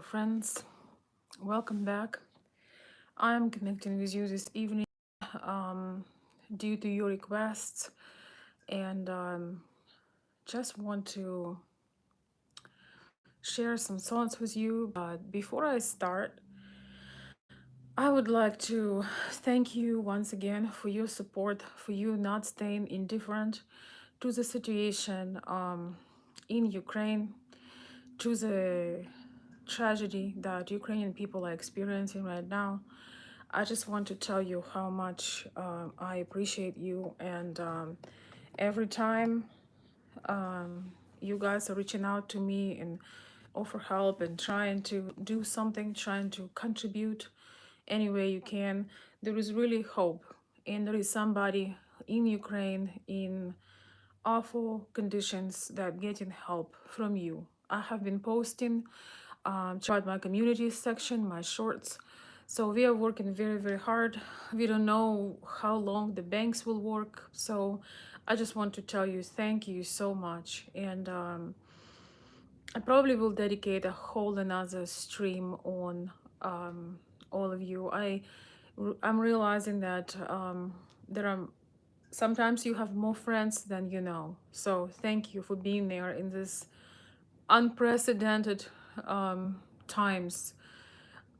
Friends, welcome back. I'm connecting with you this evening um, due to your requests, and just want to share some thoughts with you. But before I start, I would like to thank you once again for your support, for you not staying indifferent to the situation in Ukraine, to the tragedy that Ukrainian people are experiencing right now. I just want to tell you how much I appreciate you, and every time you guys are reaching out to me and offer help and trying to do something, trying to contribute any way you can, there is really hope, and there is somebody in Ukraine in awful conditions that getting help from you. I have been posting, check out my community section, my shorts. So we are working very, very hard. We don't know how long the banks will work. So I just want to tell you thank you so much. And I probably will dedicate a whole another stream on all of you. I'm realizing that there are sometimes you have more friends than you know. So thank you for being there in this unprecedented times.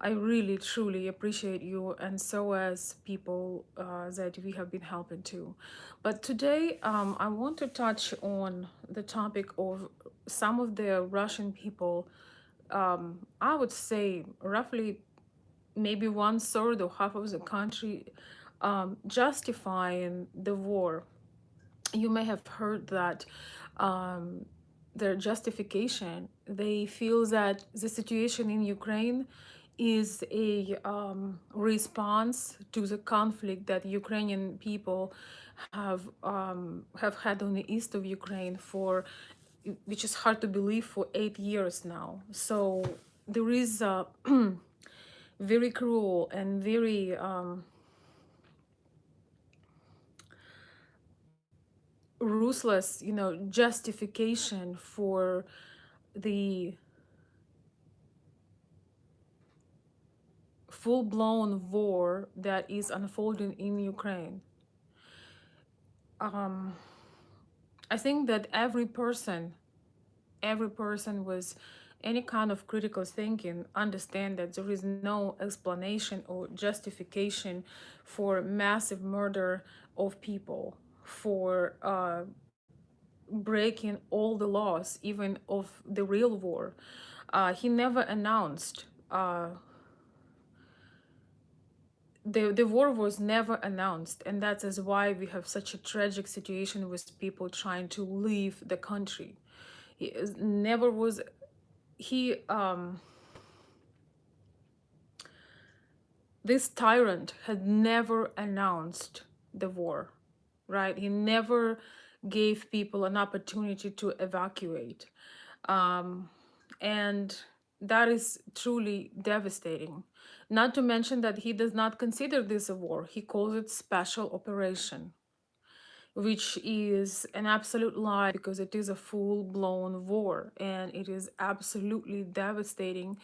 I really truly appreciate you, and so as people that we have been helping too. But today I want to touch on the topic of some of the Russian people. I would say roughly maybe one third or half of the country justifying the war. You may have heard that um, their justification, they feel that the situation in Ukraine is a response to the conflict that Ukrainian people have had on the east of Ukraine for, which is hard to believe, for 8 years now. So there is a very cruel and very ruthless, justification for the full-blown war that is unfolding in Ukraine. Um, I think that every person with any kind of critical thinking understand that there is no explanation or justification for massive murder of people, for breaking all the laws, even of the real war. He never announced the war was never announced, and that is why we have such a tragic situation with people trying to leave the country. Never was he this tyrant had never announced the war, right? He never gave people an opportunity to evacuate. And that is truly devastating. Not to mention that he does not consider this a war. He calls it special operation, which is an absolute lie because it is a full-blown war and it is absolutely devastating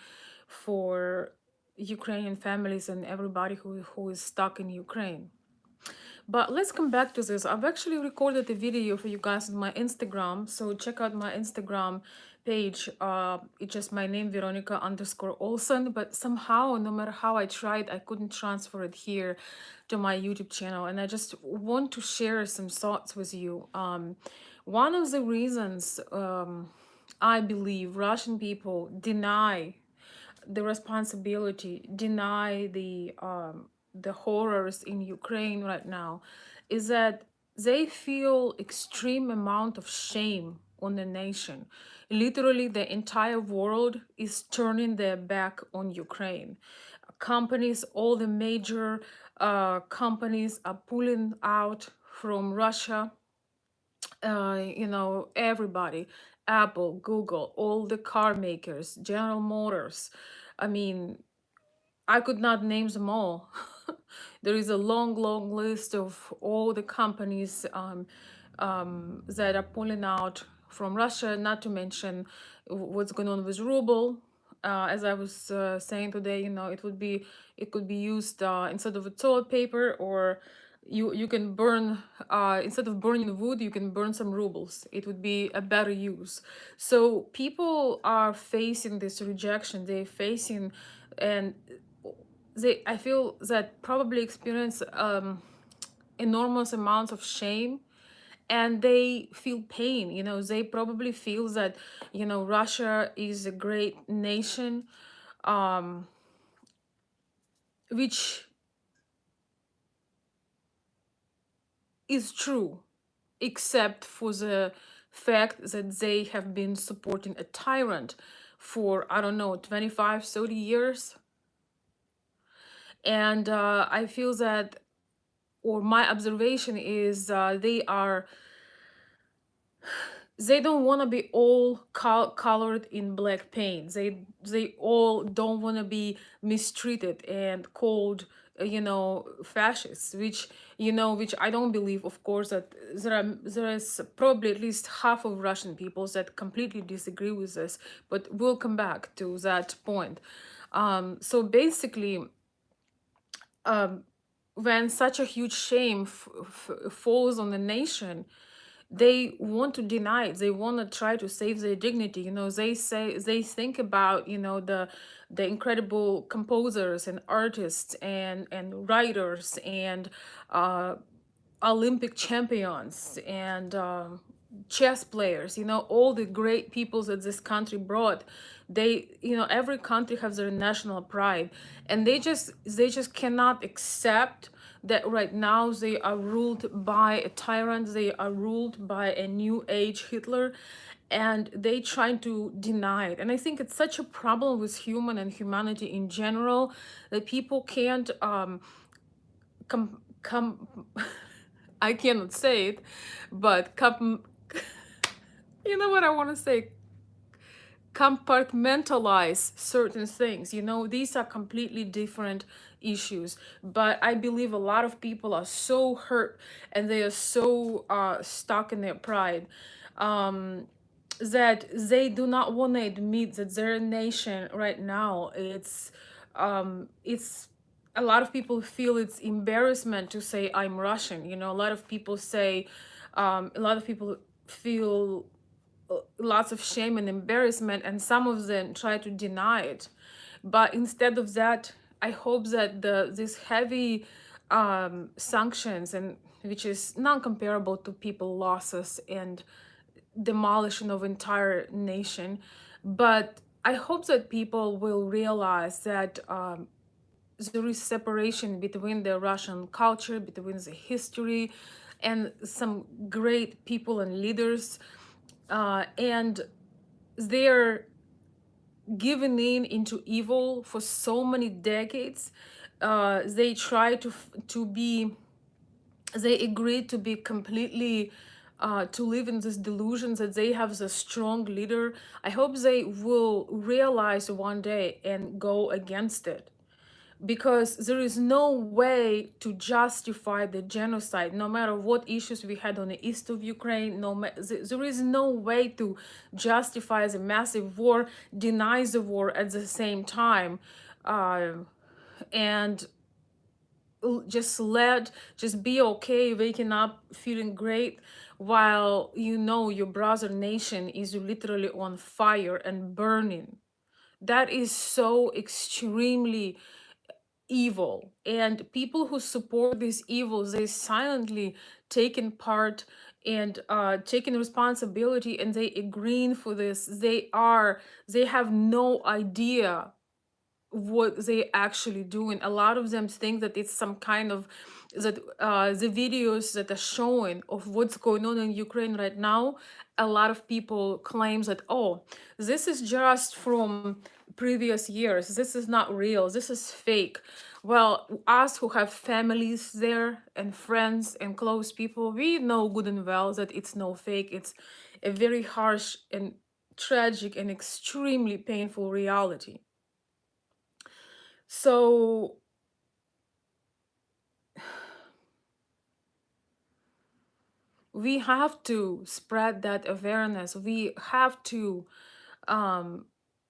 for Ukrainian families and everybody who is stuck in Ukraine. But let's come back to this. I've actually recorded a video for you guys on my Instagram, so check out my Instagram page. It's just my name, Veronica underscore Olsen, but somehow, no matter how I tried, I couldn't transfer it here to my YouTube channel. And I just want to share some thoughts with you. One of the reasons I believe Russian people deny the responsibility, deny the horrors in Ukraine right now, is that they feel extreme amount of shame on the nation. Literally, the entire world is turning their back on Ukraine. Companies, all the major companies are pulling out from Russia. Everybody, Apple, Google, all the car makers, General Motors. I mean, I could not name them all. There is a long, long list of all the companies that are pulling out from Russia, not to mention what's going on with ruble. as I was saying today, it would be, it could be used instead of a toilet paper, or you can burn, instead of burning wood, you can burn some rubles. It would be a better use. So people are facing this rejection. They're facing, and they, I feel that probably experience enormous amounts of shame, and they feel pain. They probably feel that, Russia is a great nation, um which is true, except for the fact that they have been supporting a tyrant for, I don't know, 25, 30 years. And I feel that, or my observation is, they don't want to be all colored in black paint. They all don't want to be mistreated and called, fascists, which I don't believe, of course, that there is probably at least half of Russian peoples that completely disagree with this, but we'll come back to that point. So basically, um, when such a huge shame falls on the nation, they want to deny it. They want to try to save their dignity. They think about, the incredible composers and artists and writers and uh, Olympic champions and chess players, all the great peoples that this country brought. Every country has their national pride, and they just cannot accept that right now they are ruled by a tyrant. They are ruled by a new age Hitler, and they try to deny it. And I think it's such a problem with human and humanity in general, that people can't come I cannot say it, but you know what I want to say, compartmentalize certain things. These are completely different issues, but I believe a lot of people are so hurt, and they are so stuck in their pride, um, that they do not want to admit that their nation right now, it's a lot of people feel it's embarrassment to say I'm Russian. A lot of people say, a lot of people feel lots of shame and embarrassment, and some of them try to deny it. But instead of that, I hope that these heavy sanctions, and which is non-comparable to people losses and demolition of entire nation, but I hope that people will realize that there is separation between the Russian culture, between the history, and some great people and leaders, and they're giving in into evil for so many decades. They try to be, they agreed to be completely, to live in this delusion that they have the strong leader. I hope they will realize one day and go against it, because there is no way to justify the genocide, no matter what issues we had on the east of Ukraine. There is no way to justify the massive war, deny the war at the same time, uh, and just be okay waking up feeling great, while your brother nation is literally on fire and burning. That is so extremely evil, and people who support these evils, they silently taking part and taking responsibility, and they agreeing for this. They have no idea what they actually doing. A lot of them think that it's some kind of, that the videos that are showing of what's going on in Ukraine right now, a lot of people claims that, oh, this is just from previous years, this is not real, this is fake. Well, us who have families there and friends and close people, we know good and well that it's no fake. It's a very harsh and tragic and extremely painful reality. So we have to spread that awareness. We have to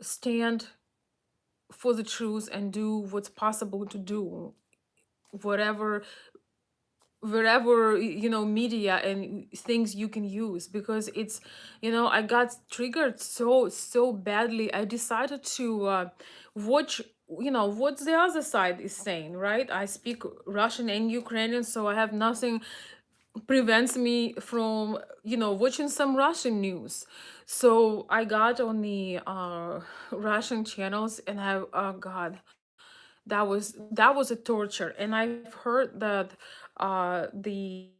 stand for the truth and do what's possible to do, whatever, wherever, media and things you can use, because it's, I got triggered so badly. I decided to watch, what the other side is saying, right? I speak Russian and Ukrainian, so I have nothing prevents me from, watching some Russian news. So I got on the Russian channels, and I, oh God, that was a torture. And I've heard that the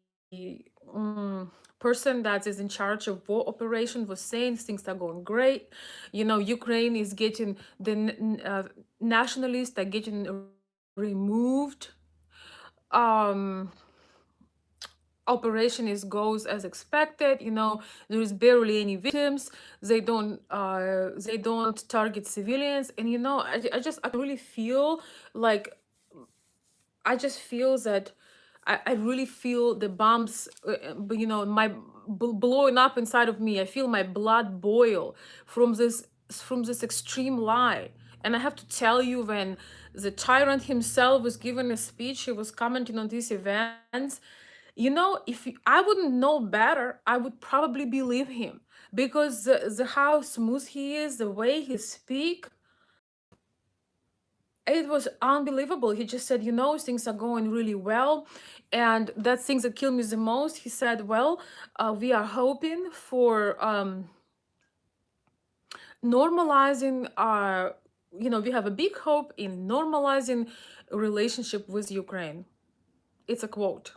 person that is in charge of war operation was saying things are going great. Ukraine is getting the nationalists are getting removed. um Operation is goes as expected. There is barely any victims. They don't target civilians. And I really feel like, I just feel that I really feel the bombs, my blowing up inside of me. I feel my blood boil from this extreme lie. And I have to tell you, when the tyrant himself was giving a speech, he was commenting on these events. If I wouldn't know better, I would probably believe him, because the how smooth he is, the way he speak, it was unbelievable. He just said, things are going really well. And that things that kill me the most, he said, well, we are hoping for normalizing our, we have a big hope in normalizing relationship with Ukraine. It's a quote.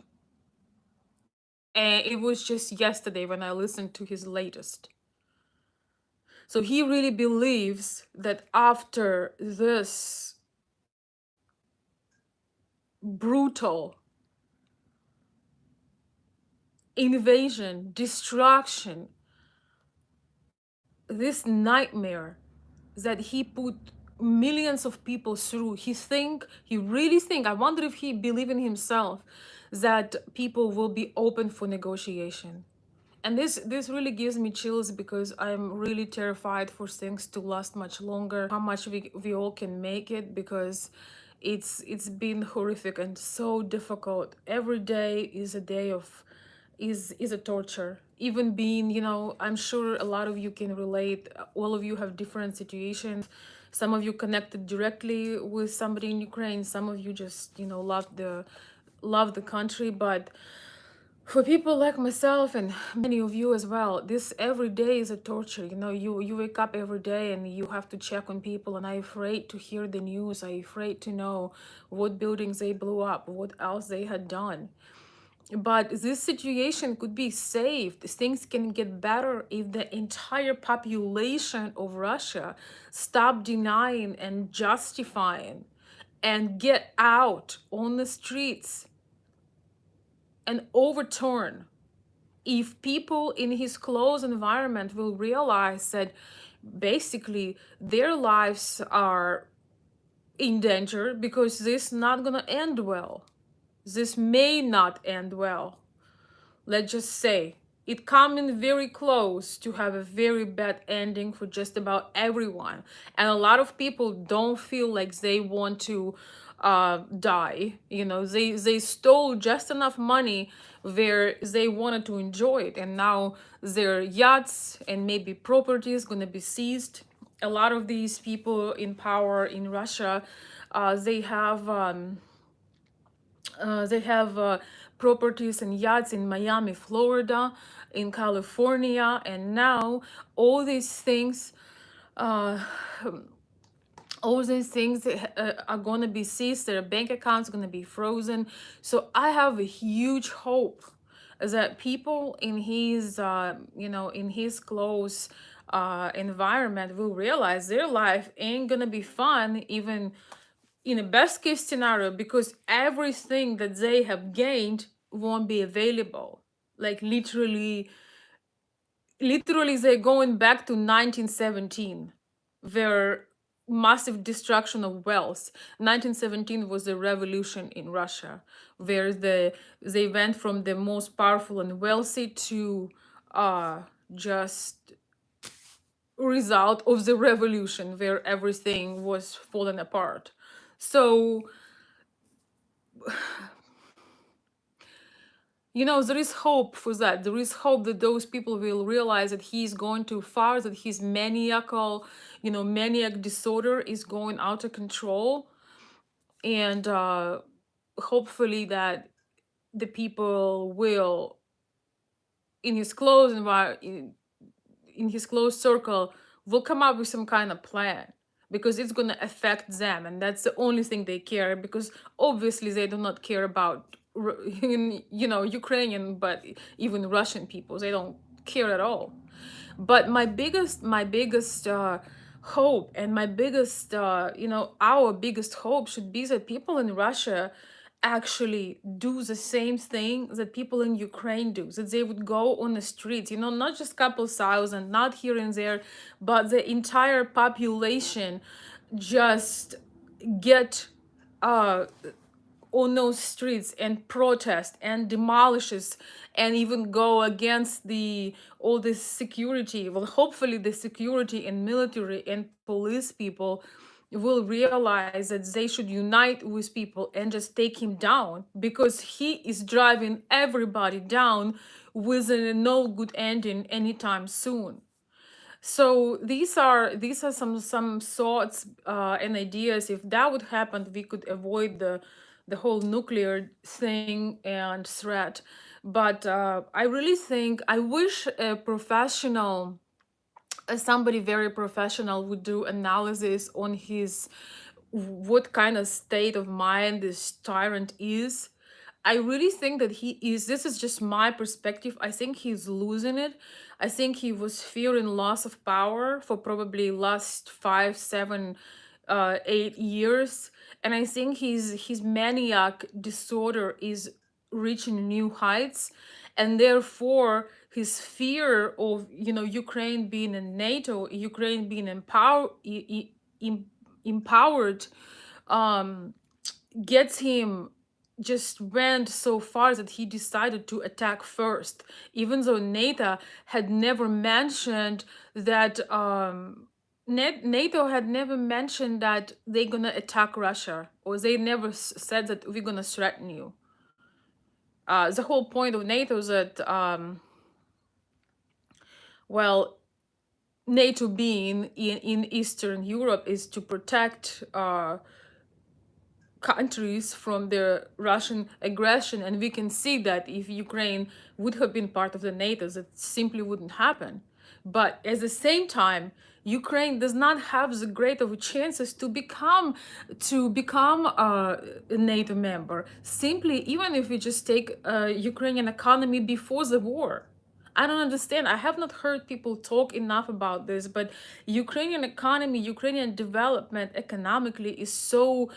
And it was just yesterday when I listened to his latest. So he really believes that after this brutal invasion, destruction, this nightmare that he put millions of people through, he really think, I wonder if he believe in himself, that people will be open for negotiation. And this really gives me chills, because I'm really terrified for things to last much longer, how much we all can make it, because it's been horrific and so difficult. Every day is a day of, is a torture. Even being, I'm sure a lot of you can relate. All of you have different situations. Some of you connected directly with somebody in Ukraine, some of you just, love the country. But for people like myself and many of you as well, this every day is a torture. You wake up every day and you have to check on people, and I'm afraid to hear the news. I'm afraid to know what buildings they blew up, what else they had done. But this situation could be saved. Things can get better if the entire population of Russia stop denying and justifying and get out on the streets and overturn. If people in his close environment will realize that basically their lives are in danger, because this is not gonna end well. This may not end well. Let's just say it coming very close to have a very bad ending for just about everyone. And a lot of people don't feel like they want to die. They stole just enough money where they wanted to enjoy it, and now their yachts and maybe property is going to be seized. A lot of these people in power in Russia, they have properties and yachts in Miami, Florida, in California, and now all these things, uh, all these things are going to be seized. Their bank accounts are going to be frozen. So I have a huge hope that people in his, in his close environment will realize their life ain't going to be fun, even in a best case scenario, because everything that they have gained won't be available. Like literally they're going back to 1917, where massive destruction of wealth. 1917 was the revolution in Russia, where they went from the most powerful and wealthy to just result of the revolution where everything was falling apart. So, there is hope for that. There is hope that those people will realize that he's going too far, that his maniac disorder is going out of control. And hopefully that the people will, in his close environment, in his close circle, will come up with some kind of plan, because it's going to affect them, and that's the only thing they care, because obviously they do not care about Ukrainian, but even Russian people, they don't care at all. But my biggest hope, and my biggest our biggest hope should be that people in Russia actually do the same thing that people in Ukraine do, that they would go on the streets, not just couple thousand, not here and there, but the entire population just get uh on those streets and protest and demolishes and even go against the all this security. Well, hopefully the security and military and police people will realize that they should unite with people and just take him down, because he is driving everybody down with a no good ending anytime soon. So these are some thoughts and ideas. If that would happen, we could avoid the whole nuclear thing and threat. But I really think, I wish a professional, somebody very professional, would do analysis on his, what kind of state of mind this tyrant is. I really think that he is, this is just my perspective, I think he's losing it. I think he was fearing loss of power for probably last 5, 7, 8 years. And I think his maniac disorder is reaching new heights. And therefore his fear of Ukraine being in NATO, Ukraine being empowered, um gets him, just went so far that he decided to attack first, even though NATO had never mentioned that, NATO had never mentioned that they're gonna attack Russia, or they never said that we're gonna threaten you. The whole point of NATO is that, well, NATO being in Eastern Europe is to protect countries from the Russian aggression. And we can see that if Ukraine would have been part of the NATO, that simply wouldn't happen. But at the same time, Ukraine does not have the great of chances to become a NATO member. Simply, even if we just take Ukrainian economy before the war, I don't understand. I have not heard people talk enough about this, but Ukrainian economy, Ukrainian development economically is so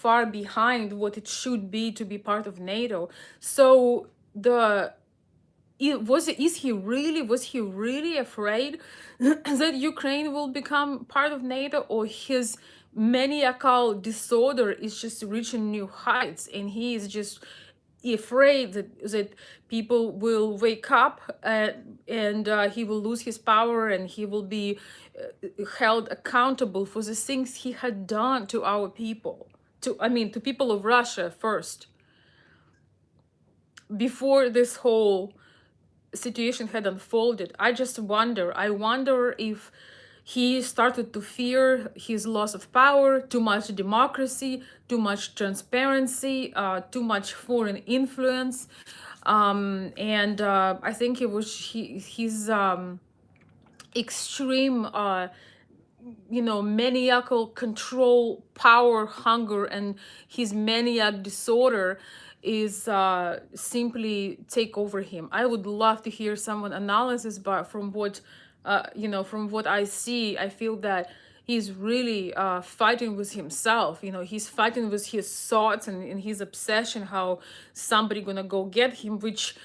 far behind what it should be to be part of NATO. So the was he really afraid that Ukraine will become part of NATO, or his maniacal disorder is just reaching new heights and he is just afraid that people will wake up, and he will lose his power, and he will be held accountable for the things he had done to our people, to people of Russia first, before this whole situation had unfolded. I wonder if he started to fear his loss of power, too much democracy, too much transparency, too much foreign influence. And I think it was his extreme maniacal control, power, hunger, and his maniac disorder is simply take over him. I would love to hear someone analysis, but from what I see, I feel that he's really fighting with himself. He's fighting with his thoughts and his obsession how somebody gonna go get him, which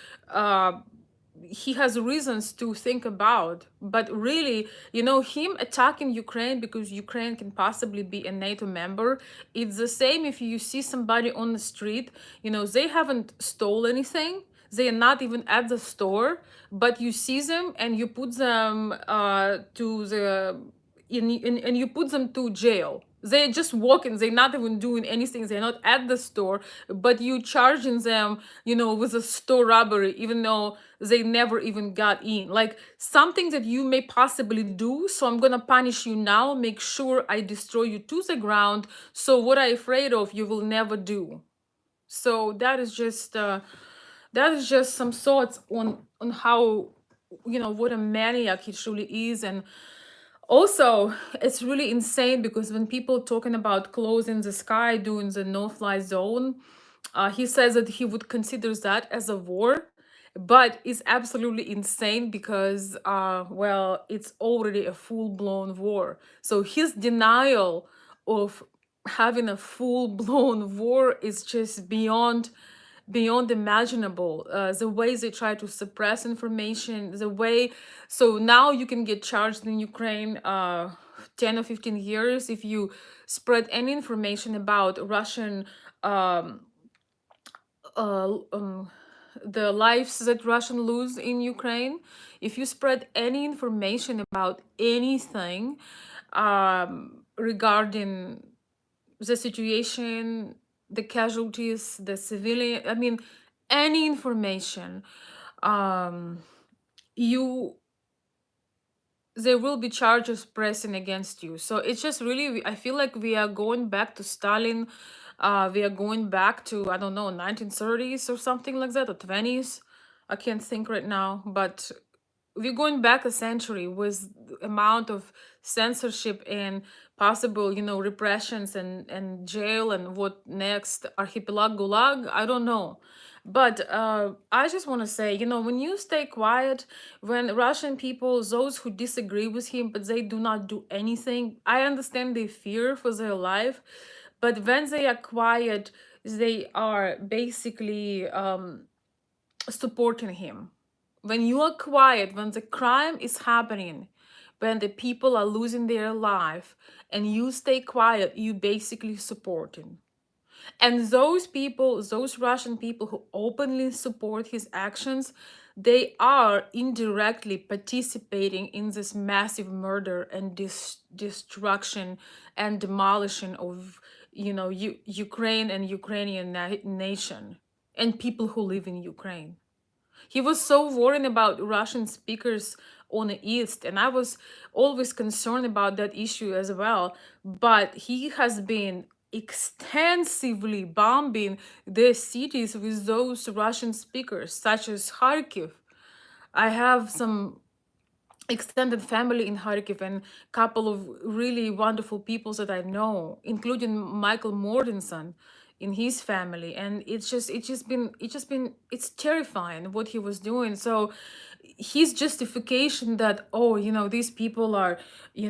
he has reasons to think about. But really, him attacking Ukraine because Ukraine can possibly be a NATO member, it's the same if you see somebody on the street, they haven't stole anything, They are not even at the store, but you see them and you put them to the and you put them to jail. They're just walking, they're not even doing anything, they're not at the store, but you charging them, with a store robbery, even though they never even got in. Like something that you may possibly do, so I'm gonna punish you now, make sure I destroy you to the ground, so what I'm afraid of you will never do. So that is just some thoughts on how, what a maniac he truly is. And also, it's really insane because when people talking about closing the sky, doing the no-fly zone, he says that he would consider that as a war, but it's absolutely insane because, well, it's already a full-blown war. So his denial of having a full-blown war is just beyond imaginable. The ways they try to suppress information, the way, so now you can get charged in Ukraine 10 or 15 years if you spread any information about Russian, um, uh, um, the lives that Russian lose in Ukraine. If you spread any information about anything regarding the situation, the casualties, the civilian, I mean, any information, um, you there will be charges pressing against you. So it's just really, I feel like we are going back to Stalin. We are going back to, I don't know, 1930s or something like that, or 20s. I can't think right now, but we're going back a century with the amount of censorship and possible, repressions and jail and what next, archipelago gulag, I don't know. But I just want to say, when you stay quiet, when Russian people, those who disagree with him but they do not do anything, I understand they fear for their life, but when they are quiet, they are basically supporting him. When you are quiet, when the crime is happening, when the people are losing their life, and you stay quiet, you basically supporting. And those people, those Russian people who openly support his actions, they are indirectly participating in this massive murder and destruction and demolition of, Ukraine and Ukrainian nation and people who live in Ukraine. He was so worried about Russian speakers on the East, and I was always concerned about that issue as well. But he has been extensively bombing the cities with those Russian speakers, such as Kharkiv. I have some extended family in Kharkiv and couple of really wonderful people that I know, including Michael Mortensen in his family. And it's terrifying what he was doing. So his justification that, oh, these people are, we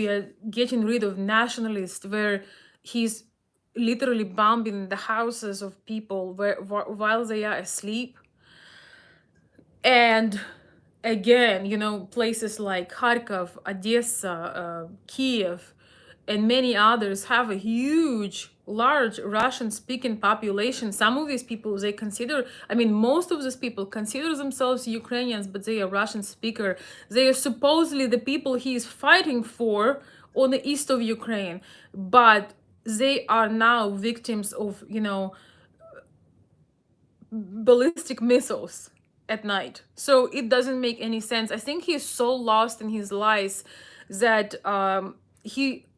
are getting rid of nationalists, where he's literally bombing the houses of people while they are asleep. And again, places like Kharkov, Odessa, Kiev, and many others have a huge, large Russian speaking population. Some of these people, they consider, I mean, most of these people consider themselves Ukrainians, but they are Russian speaker. They are supposedly the people he is fighting for on the east of Ukraine, but they are now victims of, ballistic missiles at night. So it doesn't make any sense. I think he's so lost in his lies that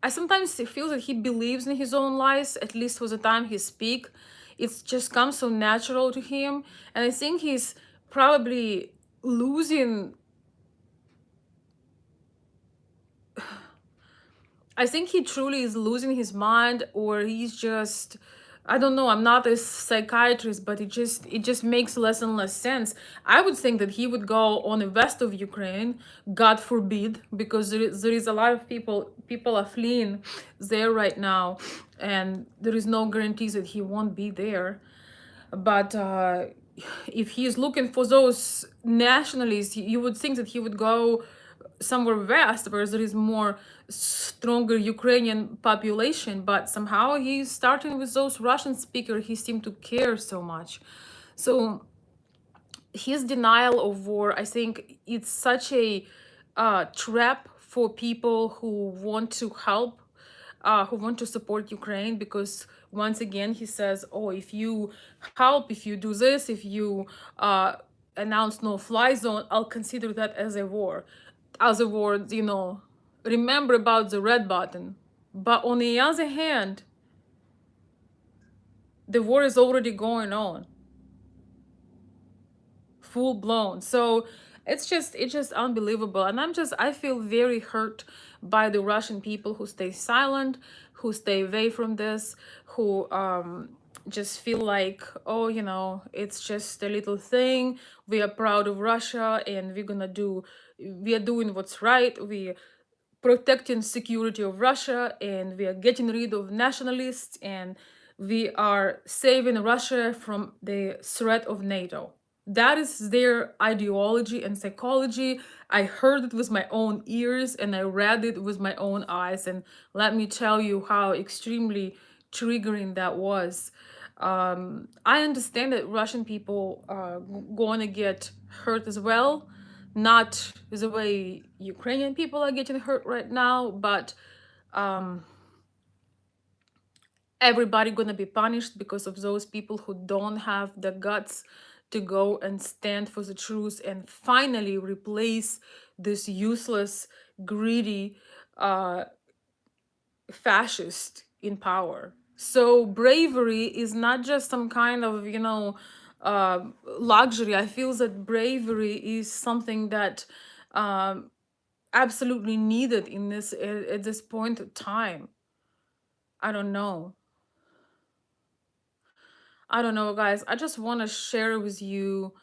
I sometimes feel that he believes in his own lies, at least for the time he speak. It's just comes so natural to him. And I think he's probably losing, I think he truly is losing his mind, or he's just, I don't know, I'm not a psychiatrist, but it just makes less and less sense. I would think that he would go on the west of Ukraine, God forbid, because there is a lot of people are fleeing there right now, and there is no guarantees that he won't be there. But if he's looking for those nationalists, you would think that he would go somewhere west where there is more stronger Ukrainian population, but somehow he's starting with those Russian speakers. He seemed to care so much. So his denial of war, I think it's such a trap for people who want to help, who want to support Ukraine, because once again he says, oh, if you help, if you do this, if you uh, announce no fly zone, I'll consider that as a war. Other words, remember about the red button. But on the other hand, the war is already going on, full blown. So it's just unbelievable. And I feel very hurt by the Russian people who stay silent, who stay away from this, who just feel like, oh, it's just a little thing. We are proud of Russia and we are doing what's right. We protecting security of Russia, and we are getting rid of nationalists, and we are saving Russia from the threat of NATO. That is their ideology and psychology. I heard it with my own ears and I read it with my own eyes, and let me tell you how extremely triggering that was. I understand that Russian people are going to get hurt as well, not the way Ukrainian people are getting hurt right now, but everybody gonna be punished because of those people who don't have the guts to go and stand for the truth and finally replace this useless, greedy fascist in power. So bravery is not just some kind of, luxury. I feel that bravery is something that absolutely needed in this at this point of time. I don't know. I don't know, guys. I just want to share with you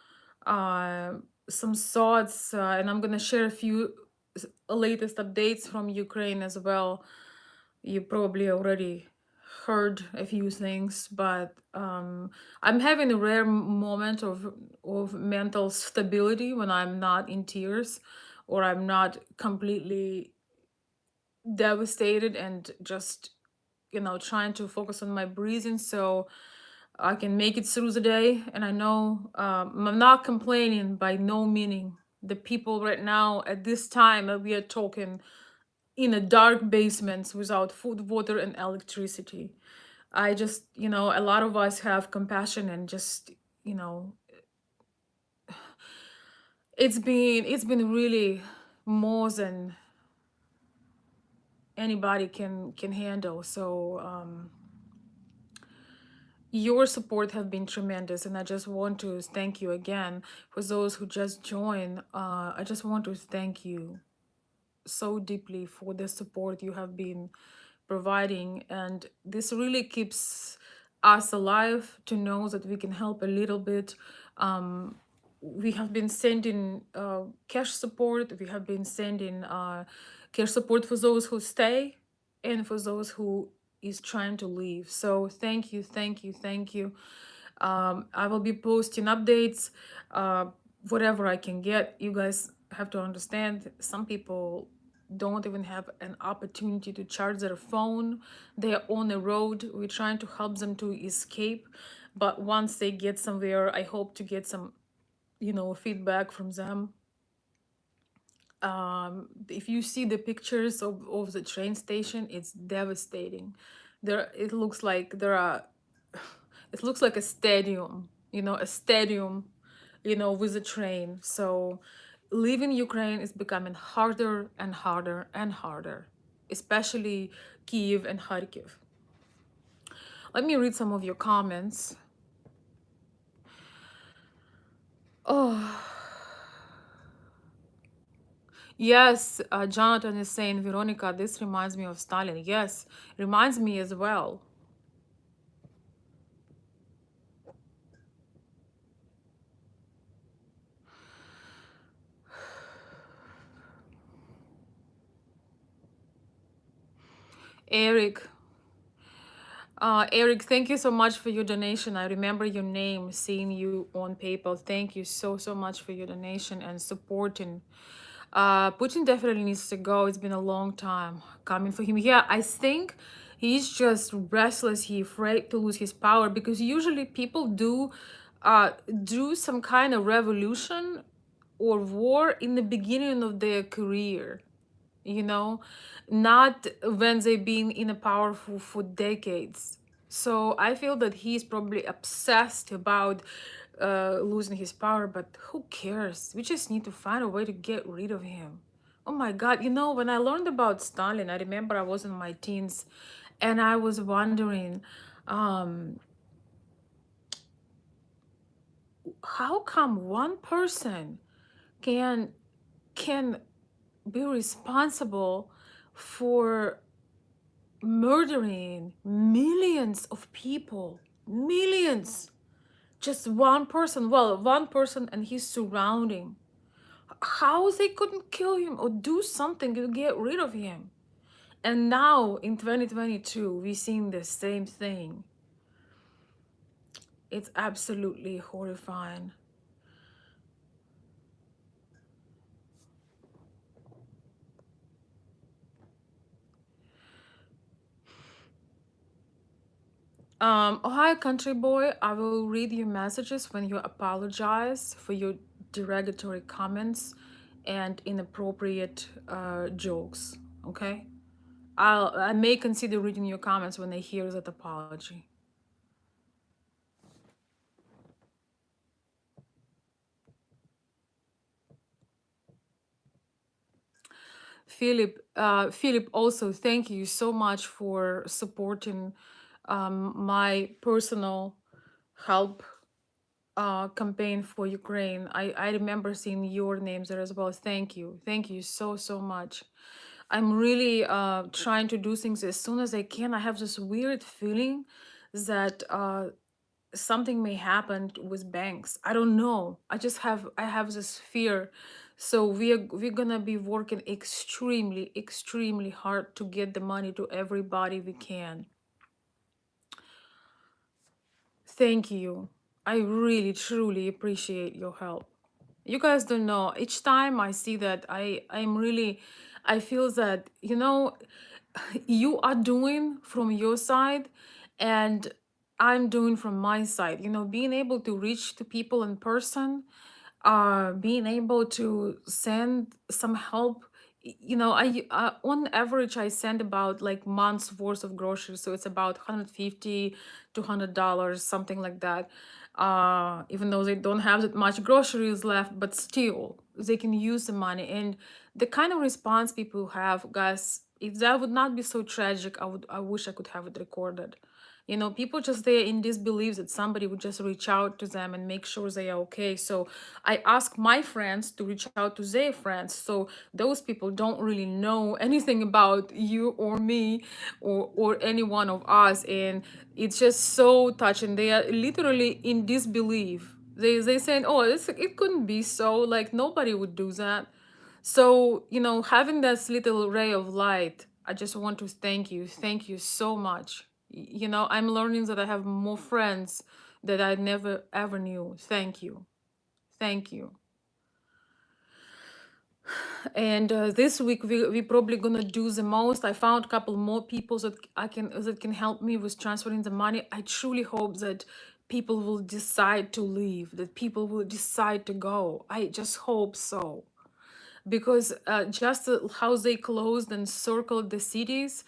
uh, some thoughts, and I'm gonna share a few latest updates from Ukraine as well. You probably already heard a few things, but I'm having a rare moment of mental stability when I'm not in tears, or I'm not completely devastated and just trying to focus on my breathing so I can make it through the day. And I know I'm not complaining by no meaning. The people right now at this time we are talking in a dark basements without food, water, and electricity. I just, a lot of us have compassion and just, you know, it's been really more than anybody can handle. So your support have been tremendous, and I just want to thank you again. For those who just joined, I just want to thank you so deeply for the support you have been providing, and this really keeps us alive to know that we can help a little bit. We have been sending cash support, we have been sending cash support for those who stay and for those who is trying to leave. So thank you, thank you, thank you. I will be posting updates, whatever I can get. You guys have to understand, some people don't even have an opportunity to charge their phone. They are on the road. We're trying to help them to escape. But once they get somewhere, I hope to get some, feedback from them. If you see the pictures of the train station, it's devastating. It looks like there are it looks like a stadium, a stadium, with a train. So leaving Ukraine is becoming harder and harder and harder, especially Kiev and Kharkiv. Let me read some of your comments. Oh, yes, Jonathan is saying, Veronica, this reminds me of Stalin. Yes, reminds me as well. Eric, Eric, thank you so much for your donation. I remember your name, seeing you on PayPal. Thank you so, so much for your donation and supporting. Putin definitely needs to go. It's been a long time coming for him. Yeah, I think he's just restless. He's afraid to lose his power, because usually people do uh, do some kind of revolution or war in the beginning of their career, you know, not when they've been in a power for decades. So I feel that he's probably obsessed about losing his power, but who cares? We just need to find a way to get rid of him. Oh my God, you know, when I learned about Stalin, I remember I was in my teens and I was wondering, um, how come one person can can be responsible for murdering millions of people, millions, just one person, well, one person and his surrounding, how they couldn't kill him or do something to get rid of him. And now in 2022 we're seeing the same thing. It's absolutely horrifying. Oh, hi, country boy. I will read your messages when you apologize for your derogatory comments and inappropriate jokes. Okay, I may consider reading your comments when I hear that apology. Philip, also thank you so much for supporting my personal help campaign for Ukraine. I remember seeing your names there as well. Thank you so much. I'm really trying to do things as soon as I can. I have this weird feeling that something may happen with banks. I don't know. I have this fear. So we're gonna be working extremely hard to get the money to everybody we can. Thank you. I really truly appreciate your help. You guys don't know. Each time I see that, I feel that, you know, you are doing from your side and I'm doing from my side. You know, being able to reach to people in person, being able to send some help. You know, on average I send about like months worth of groceries, so it's about 150 to $100, something like that. Even though they don't have that much groceries left, but still they can use the money. And the kind of response people have, guys, if that would not be so tragic, I wish I could have it recorded. You know, people just there in disbelief that somebody would just reach out to them and make sure they are okay. So I ask my friends to reach out to their friends. So those people don't really know anything about you or me or any one of us. And it's just so touching. They are literally in disbelief. They saying, oh, it couldn't be so. Like nobody would do that. So, you know, having this little ray of light, I just want to thank you. Thank you so much. You know, I'm learning that I have more friends that I never ever knew. Thank you. Thank you. And this week we probably gonna do the most. I found a couple more people that can help me with transferring the money. I truly hope that people will decide to leave, that people will decide to go. I just hope so. Because just how they closed and circled the cities,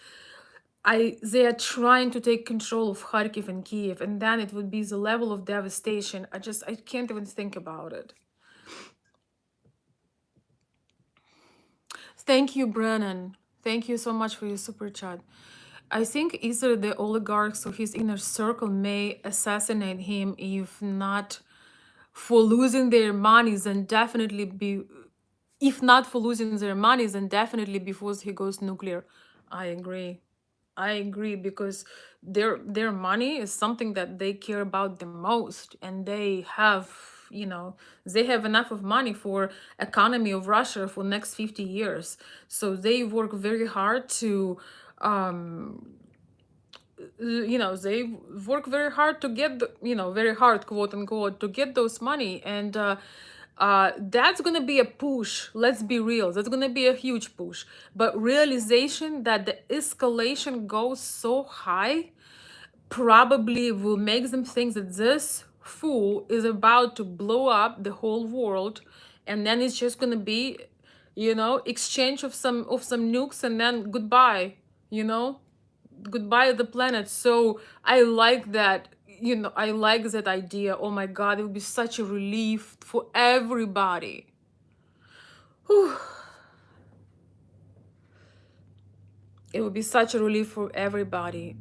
they are trying to take control of Kharkiv and Kiev, and then it would be the level of devastation. I can't even think about it. Thank you, Brennan. Thank you so much for your super chat. I think either the oligarchs or his inner circle may assassinate him, if not for losing their monies, and definitely be, if not for losing their monies, then definitely before he goes nuclear. I agree. I agree, because their money is something that they care about the most, and they have, you know, they have enough of money for economy of Russia for next 50 years. So they work very hard to you know, they work very hard to get you know, very hard, quote unquote, to get those money. And that's gonna be a push. Let's be real, that's gonna be a huge push. But realization that the escalation goes so high probably will make them think that this fool is about to blow up the whole world, and then it's just gonna be, exchange of some nukes, and then goodbye, you know, goodbye the planet. So I like that, I like that idea. Oh my god, it would be such a relief for everybody. Whew. It would be such a relief for everybody.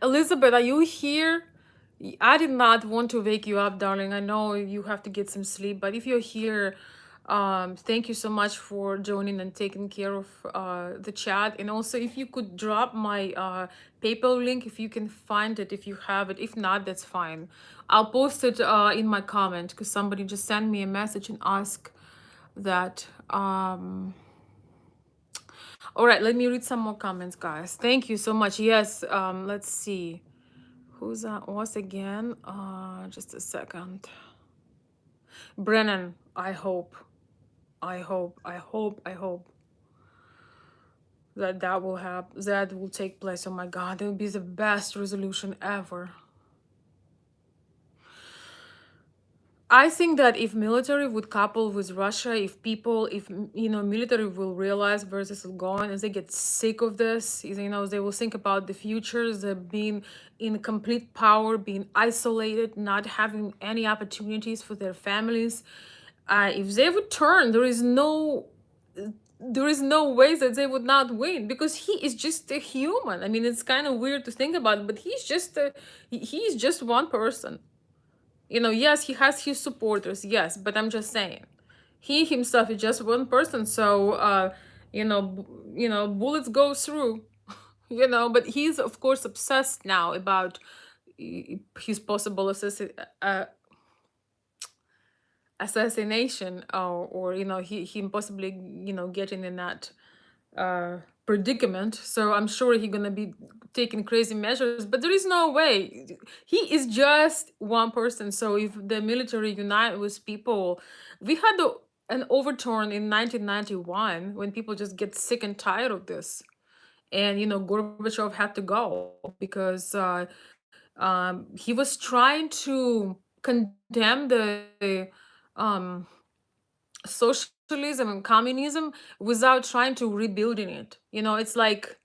Elizabeth, are you here? I did not want to wake you up, darling. I know you have to get some sleep, but if you're here, thank you so much for joining and taking care of the chat. And also, if you could drop my PayPal link, if you can find it, if you have it. If not, that's fine. I'll post it in my comment, because somebody just sent me a message and asked that. All right, let me read some more comments, guys. Thank you so much. Yes, let's see. Who's that was again? Just a second. Brennan, I hope that that will happen, that will take place. Oh my God, it will be the best resolution ever. I think that if military would couple with Russia, if military will realize where this is going, as they get sick of this, they will think about the futures, the being in complete power, being isolated, not having any opportunities for their families. If they would turn, there is no way that they would not win, because he is just a human. I mean, it's kind of weird to think about, but he's just one person. Yes, he has his supporters, yes, but I'm just saying, he himself is just one person. So, bullets go through, but he's of course obsessed now about his possible assassination, or him possibly getting in that uh predicament. So I'm sure he's gonna be taking crazy measures, but there is no way. He is just one person. So if the military unite with people, we had an overturn in 1991 when people just get sick and tired of this, and Gorbachev had to go because he was trying to condemn the socialism and communism without trying to rebuilding it. It's like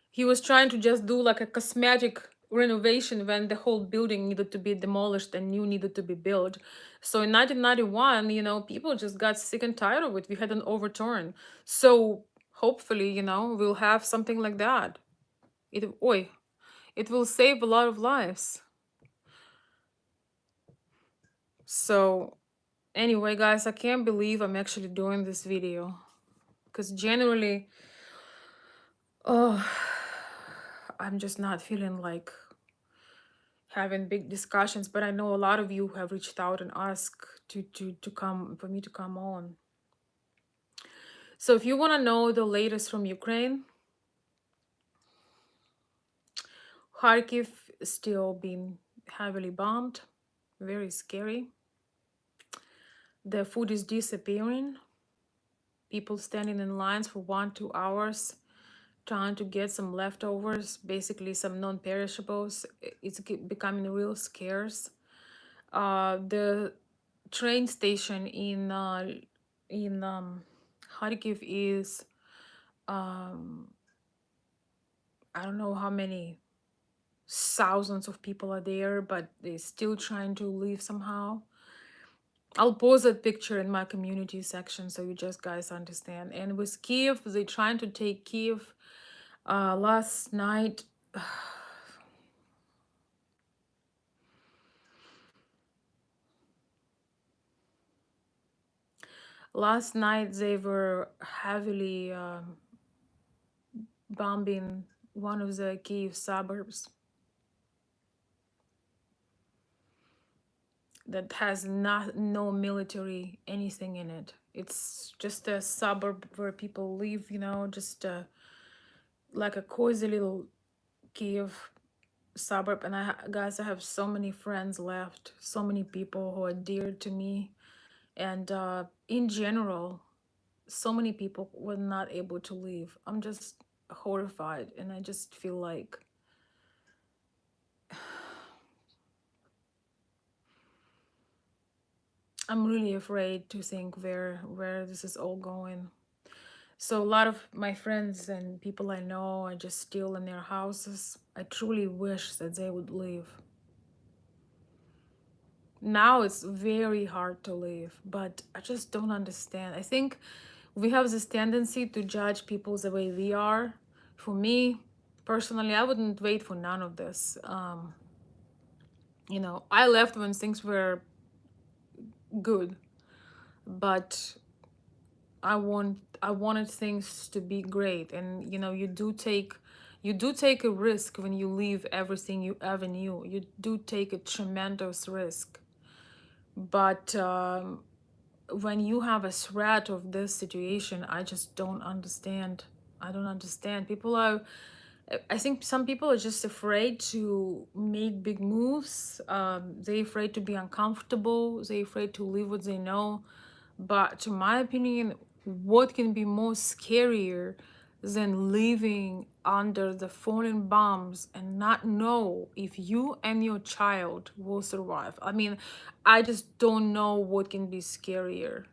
he was trying to just do like a cosmetic renovation when the whole building needed to be demolished and new needed to be built. So in 1991, people just got sick and tired of it. We had an overturn. So hopefully, we'll have something like that. It will save a lot of lives. So anyway, guys, I can't believe I'm actually doing this video, because generally, oh, I'm just not feeling like having big discussions. But I know a lot of you have reached out and asked to come, for me to come on. So if you want to know the latest from Ukraine, Kharkiv is still being heavily bombed, very scary. The food is disappearing. People standing in lines for 1-2 hours trying to get some leftovers, basically some non-perishables. It's becoming real scarce. The train station in Kharkiv is, I don't know how many thousands of people are there, but they're still trying to leave somehow. I'll post that picture in my community section so you just guys understand. And with Kiev, they're trying to take Kiev. Last night, they were heavily bombing one of the Kiev suburbs that has no military anything in it. It's just a suburb where people live, just like a cozy little Kiev suburb. And guys, I have so many friends left, so many people who are dear to me, and in general, so many people were not able to leave. I'm just horrified, and I just feel like I'm really afraid to think where this is all going. So a lot of my friends and people I know are just still in their houses. I truly wish that they would leave. Now it's very hard to leave, but I just don't understand. I think we have this tendency to judge people the way we are. For me, personally, I wouldn't wait for none of this. I left when things were good, but I wanted things to be great, and you do take a risk when you leave everything you ever knew. You do take a tremendous risk, but when you have a threat of this situation, I just don't understand. I don't understand. I think some people are just afraid to make big moves. They're afraid to be uncomfortable. They're afraid to leave what they know. But to my opinion, what can be more scarier than living under the falling bombs and not know if you and your child will survive? I mean, I just don't know what can be scarier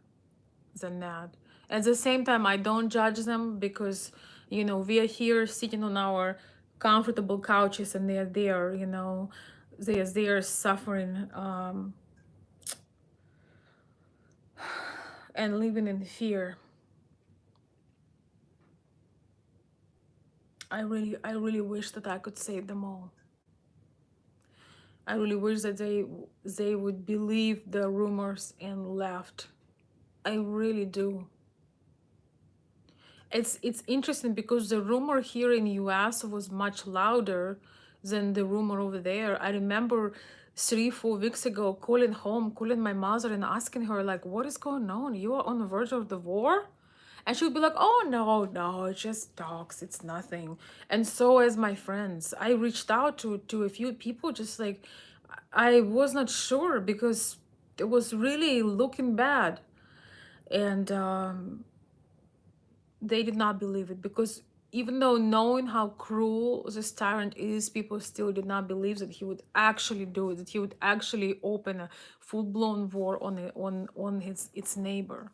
than that. At the same time, I don't judge them because, we are here sitting on our comfortable couches and they're there, they're suffering and living in fear. I really wish that I could save them all. I really wish that they would believe the rumors and left. I really do. It's interesting because the rumor here in US was much louder than the rumor over there. I remember 3 4 weeks ago calling home, calling my mother and asking her like, what is going on? You are on the verge of the war? And she would be like, oh no, no, it's just talks, it's nothing. And so as my friends, I reached out to a few people, just like I was not sure because it was really looking bad. And they did not believe it because even though knowing how cruel this tyrant is, people still did not believe that he would actually do it, that he would actually open a full-blown war on his its neighbor.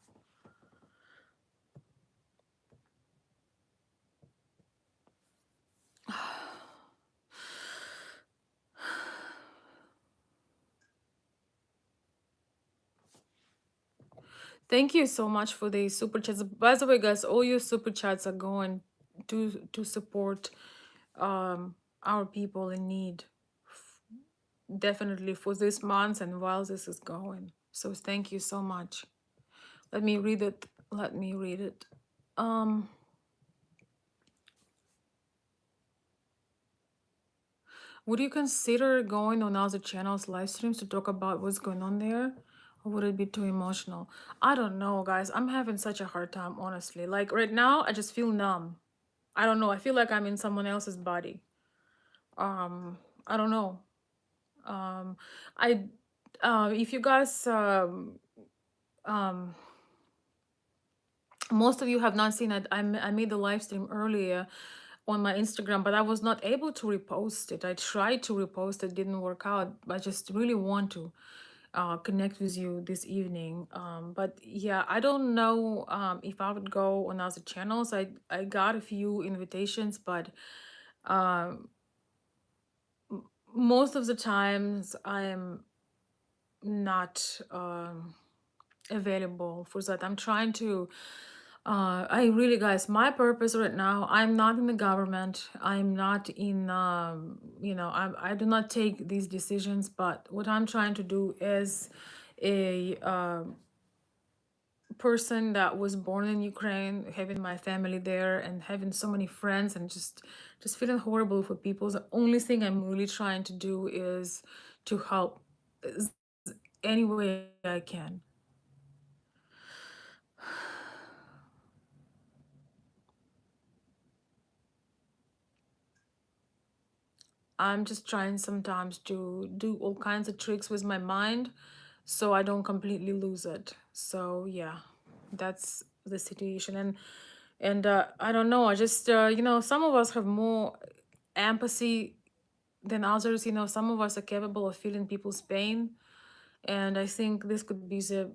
Thank you so much for the super chats. By the way, guys, all your super chats are going to support um our people in need, definitely for this month and while this is going. So thank you so much. Let me read it. Let me read it. Um, would you consider going on other channels' live streams to talk about what's going on there? Or would it be too emotional? I don't know, guys. I'm having such a hard time, honestly. Like right now, I just feel numb. I don't know. I feel like I'm in someone else's body. Um, I don't know. Um, I, if you guys, um, most of you have not seen it. I made the live stream earlier on my Instagram, but I was not able to repost it. I tried to repost it, didn't work out. I just really want to connect with you this evening. But yeah, I don't know if I would go on other channels. I got a few invitations, but um, most of the times I'm not available for that. I'm trying to I really, guys, my purpose right now, I'm not in the government. I'm not in, I do not take these decisions, but what I'm trying to do is a person that was born in Ukraine, having my family there and having so many friends and just feeling horrible for people. The only thing I'm really trying to do is to help any way I can. I'm just trying sometimes to do all kinds of tricks with my mind so I don't completely lose it. So yeah, that's the situation. And I don't know, I just some of us have more empathy than others. Some of us are capable of feeling people's pain And I think this could be the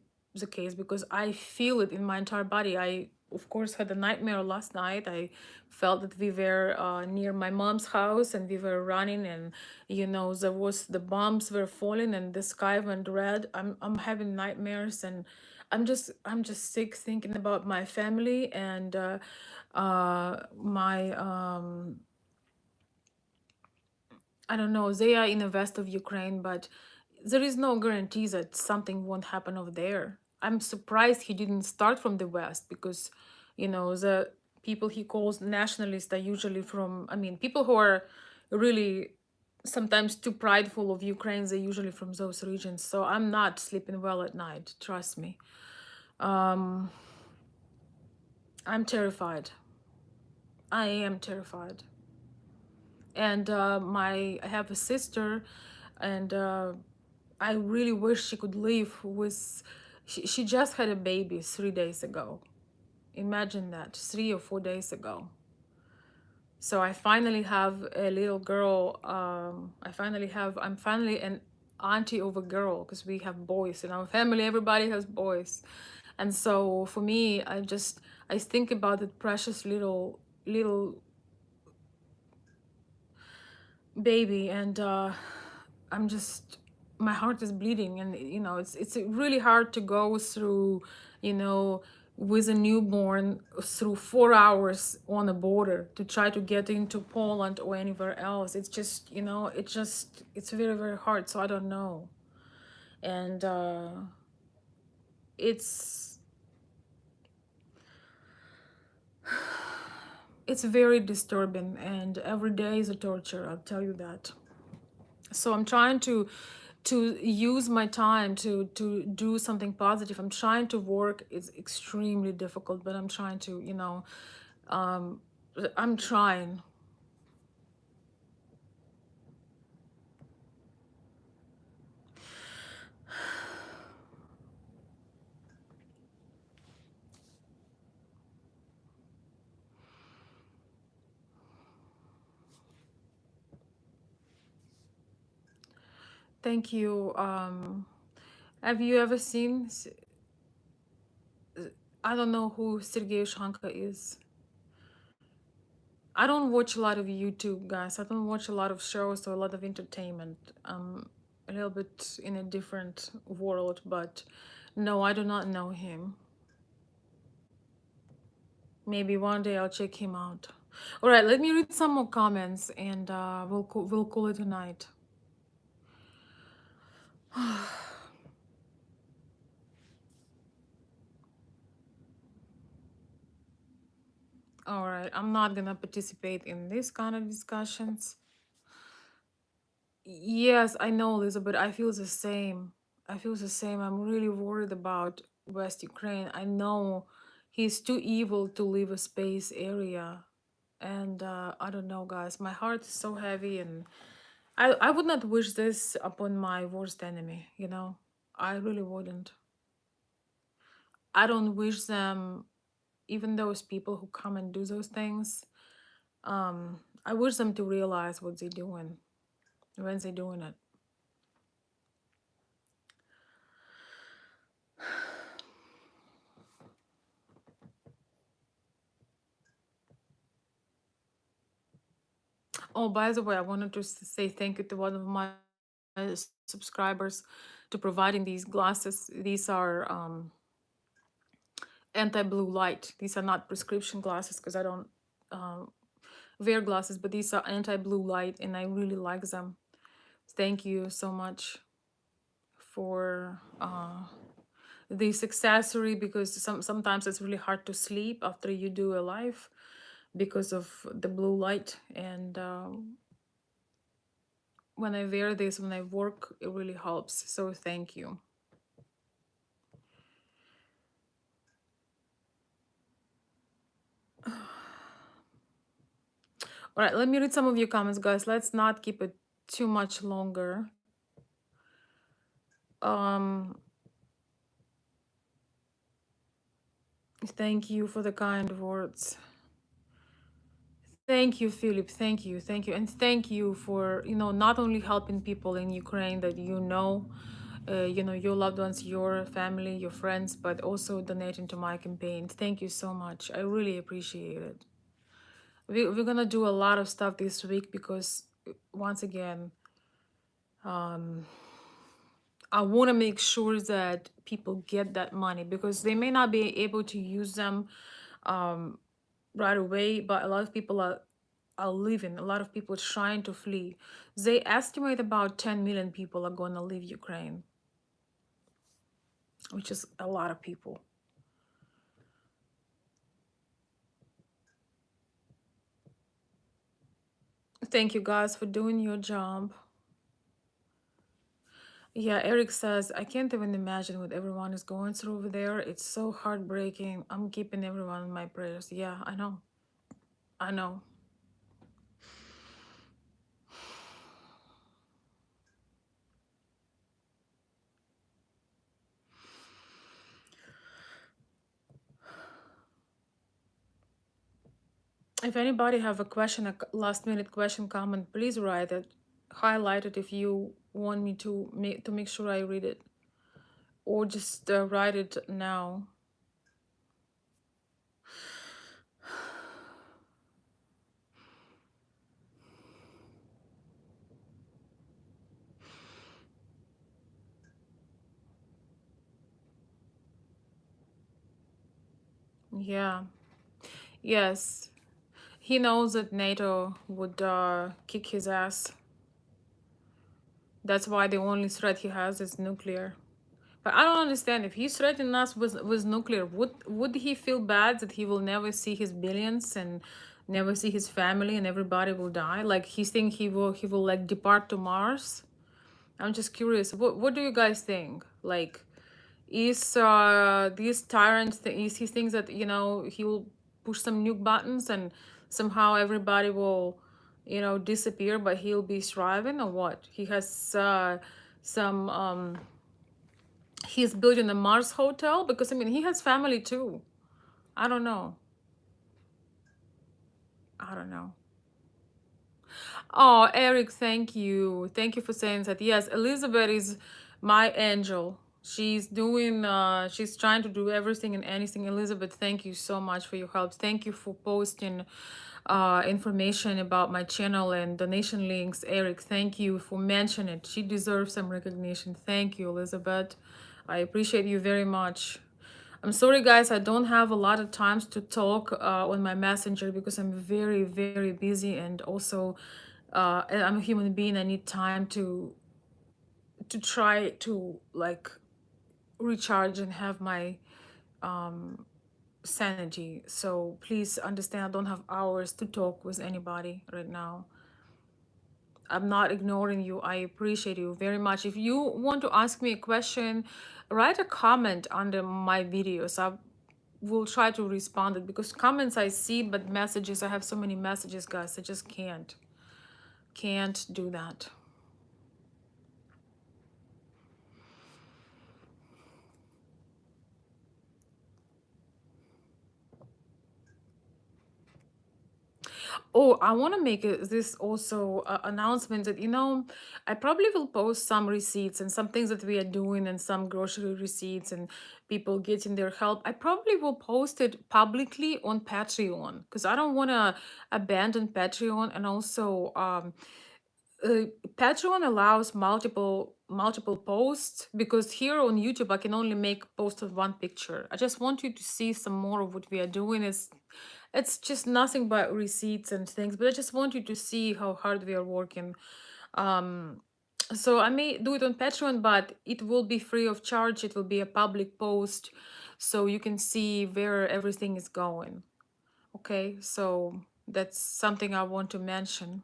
case because I feel it in my entire body. I of course had a nightmare last night. I felt that we were near my mom's house and we were running, and there was the bombs were falling and the sky went red. I'm having nightmares, and I'm just sick thinking about my family and my I don't know, they are in the west of Ukraine, but there is no guarantee that something won't happen over there. I'm surprised he didn't start from the west because, the people he calls nationalists are usually from, I mean, people who are really sometimes too prideful of Ukraine, they're usually from those regions. So I'm not sleeping well at night, trust me. Um, I'm terrified. I am terrified. And I have a sister, and I really wish she could live with. She just had a baby 3 days ago. Imagine that, 3 or 4 days ago. So I finally have a little girl. I'm finally an auntie of a girl because we have boys in our family. Everybody has boys, and so for me, I think about the precious little baby, and I'm just my heart is bleeding, and it's really hard to go through, you know with a newborn through 4 hours on a border to try to get into Poland or anywhere else. It's just, it's very, very hard. So I don't know. And it's it's very disturbing, and every day is a torture, I'll tell you that. So I'm trying to use my time to do something positive. I'm trying to work. It's extremely difficult, but I'm trying to, um I'm trying. Thank you. Have you ever seen I don't know who Sergei Shanka is. I don't watch a lot of YouTube, guys. I don't watch a lot of shows or a lot of entertainment. A little bit in a different world, but no, I do not know him. Maybe one day I'll check him out. All right, let me read some more comments, and we'll call it a night. All right, I'm not gonna participate in this kind of discussions. Yes, I know, Elizabeth. I feel the same. I feel the same. I'm really worried about West Ukraine. I know he's too evil to leave a space area. And I don't know, guys. My heart is so heavy, and I would not wish this upon my worst enemy, you know? I really wouldn't. I don't wish them, even those people who come and do those things. I wish them to realize what they're doing when they're doing it. Oh, by the way, I wanted to say thank you to one of my subscribers to providing these glasses. These are anti-blue light. These are not prescription glasses because I don't um, wear glasses, but these are anti-blue light, and I really like them. Thank you so much for this accessory, because sometimes it's really hard to sleep after you do a live because of the blue light. And when I wear this, when I work, it really helps. So thank you. All right, let me read some of your comments, guys. Let's not keep it too much longer. Um, thank you for the kind words. Thank you, Philip. Thank you, and thank you for not only helping people in Ukraine that your loved ones, your family, your friends, but also donating to my campaign. Thank you so much. I really appreciate it. We're gonna do a lot of stuff this week because once again, I want to make sure that people get that money because they may not be able to use them right away, but a lot of people are leaving. A lot of people trying to flee. They estimate about 10 million people are going to leave Ukraine, which is a lot of people. Thank you guys for doing your job. Yeah, Eric says, I can't even imagine what everyone is going through over there. It's so heartbreaking. I'm keeping everyone in my prayers. Yeah, I know. I know. If anybody have a question, last minute question, comment, please write it. Highlight it if you want me to make sure I read it, or just write it now. Yeah. Yes. He knows that NATO would kick his ass. That's why the only threat he has is nuclear. But I don't understand if he's threatening us with nuclear, would he feel bad that he will never see his billions and never see his family and everybody will die? Like he think he will like depart to Mars? I'm just curious. What do you guys think? Like, is this tyrant is he thinks that he will push some nuke buttons and somehow everybody will disappear, but he'll be thriving, or what? He has some he's building a Mars hotel because I mean he has family too. I don't know. I don't know. Oh, Eric, thank you. Thank you for saying that. Yes, Elizabeth is my angel. She's trying to do everything and anything. Elizabeth, thank you so much for your help. Thank you for posting information about my channel and donation links. Eric, thank you for mentioning it. She deserves some recognition. Thank you, Elizabeth. I appreciate you very much. I'm sorry, guys. I don't have a lot of times to talk on my messenger because I'm very, very busy, and also I'm a human being. I need time to try to like recharge and have my sanity. So please understand, I don't have hours to talk with anybody right now. I'm not ignoring you. I appreciate you very much. If you want to ask me a question, write a comment under my videos. I will try to respond it because comments I see, but messages, I have so many messages, guys. I just can't do that. Oh, I want to make this also announcement that I probably will post some receipts and some things that we are doing and some grocery receipts and people getting their help. I probably will post it publicly on Patreon because I don't want to abandon Patreon. And also uh, Patreon allows multiple posts because here on YouTube I can only make post of one picture. I just want you to see some more of what we are doing. It's just nothing but receipts and things, but I just want you to see how hard we are working. Um, so I may do it on Patreon, but it will be free of charge. It will be a public post, so you can see where everything is going. Okay, so that's something I want to mention.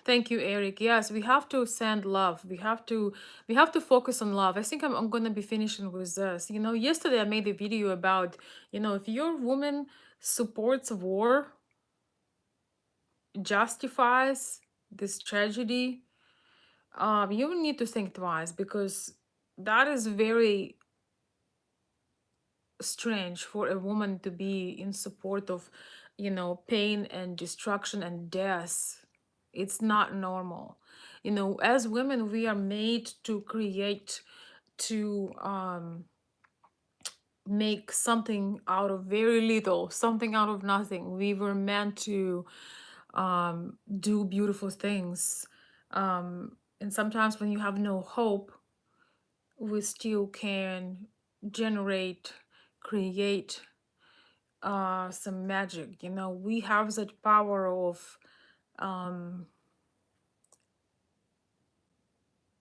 Thank you, Eric. Yes, we have to send love. We have to focus on love. I think I'm gonna be finishing with this. Yesterday I made a video about, if your woman supports war, justifies this tragedy, you need to think twice because that is very strange for a woman to be in support of, pain and destruction and death. It's not normal. As women, we are made to create, to make something out of very little, something out of nothing. We were meant to do beautiful things. And sometimes when you have no hope, we still can generate, create some magic. We have that power of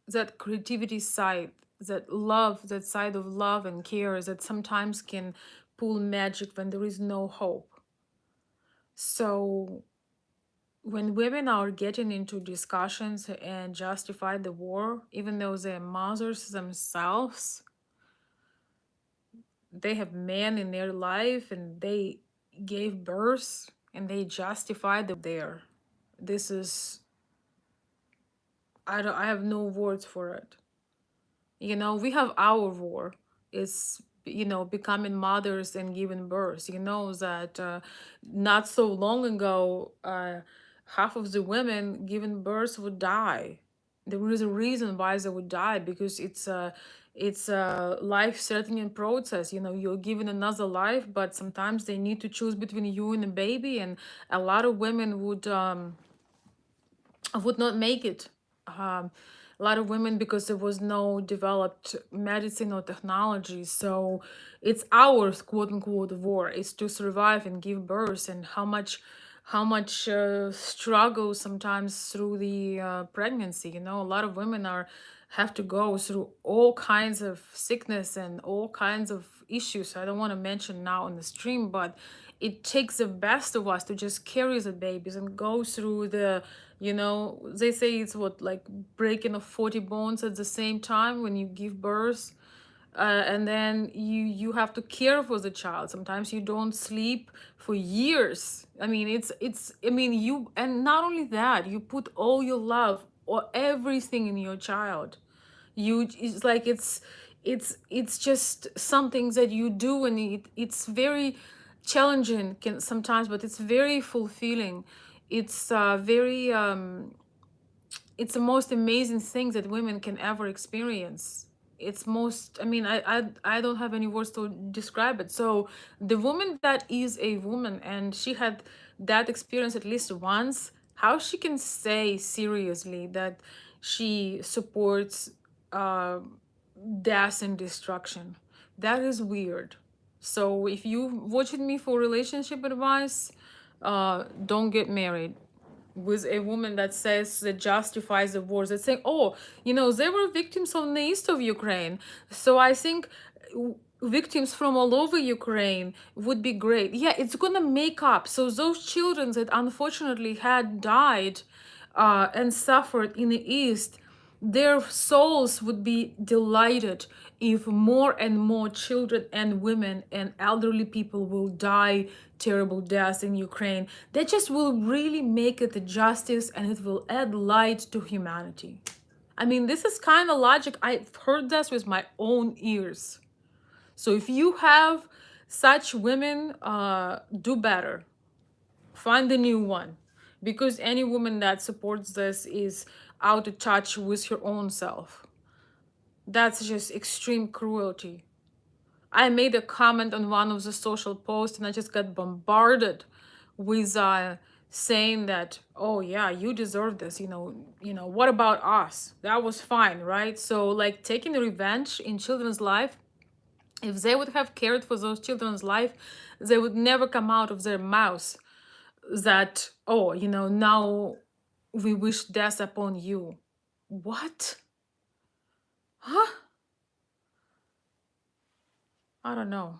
that creativity side, that love, that side of love and care that sometimes can pull magic when there is no hope. So when women are getting into discussions and justify the war, even though they're mothers themselves, they have men in their life and they gave birth and they justify the there. This is, I have no words for it. We have our war. It's, becoming mothers and giving birth. That not so long ago, half of the women giving birth would die. There is a reason why they would die, because it's a life-threatening process. You're given another life, but sometimes they need to choose between you and a baby, and a lot of women would not make it. A lot of women, because there was no developed medicine or technology. So it's our quote unquote war is to survive and give birth, and how much struggle sometimes through the pregnancy. A lot of women are have to go through all kinds of sickness and all kinds of issues I don't want to mention now on the stream, but it takes the best of us to just carry the babies and go through they say it's what, like breaking of 40 bones at the same time when you give birth. And then you have to care for the child. Sometimes you don't sleep for years. I mean, you, and not only that, you put all your love or everything in your child. It's like it's just something that you do, and it's very challenging can sometimes, but it's very fulfilling. It's the most amazing thing that women can ever experience. It's most, I mean, I don't have any words to describe it. So the woman that is a woman and she had that experience at least once, how she can say seriously that she supports uh, death and destruction? That is weird. So if you watching me for relationship advice, don't get married with a woman that says, that justifies the wars, that saying, oh, they were victims on the east of Ukraine, so I think victims from all over Ukraine would be great. Yeah, it's gonna make up. So those children that unfortunately had died and suffered in the east, their souls would be delighted if more and more children and women and elderly people will die terrible deaths in Ukraine. That just will really make it a justice, and it will add light to humanity. I mean, this is kind of logic. I've heard this with my own ears. So if you have such women, do better. Find a new one, because any woman that supports this is out of touch with her own self. That's just extreme cruelty. I made a comment on one of the social posts and I just got bombarded with saying that, oh yeah, you deserve this, what about us? That was fine, right? So like taking revenge in children's life, if they would have cared for those children's life, they would never come out of their mouths that, oh, now we wish death upon you. What? Huh? I don't know.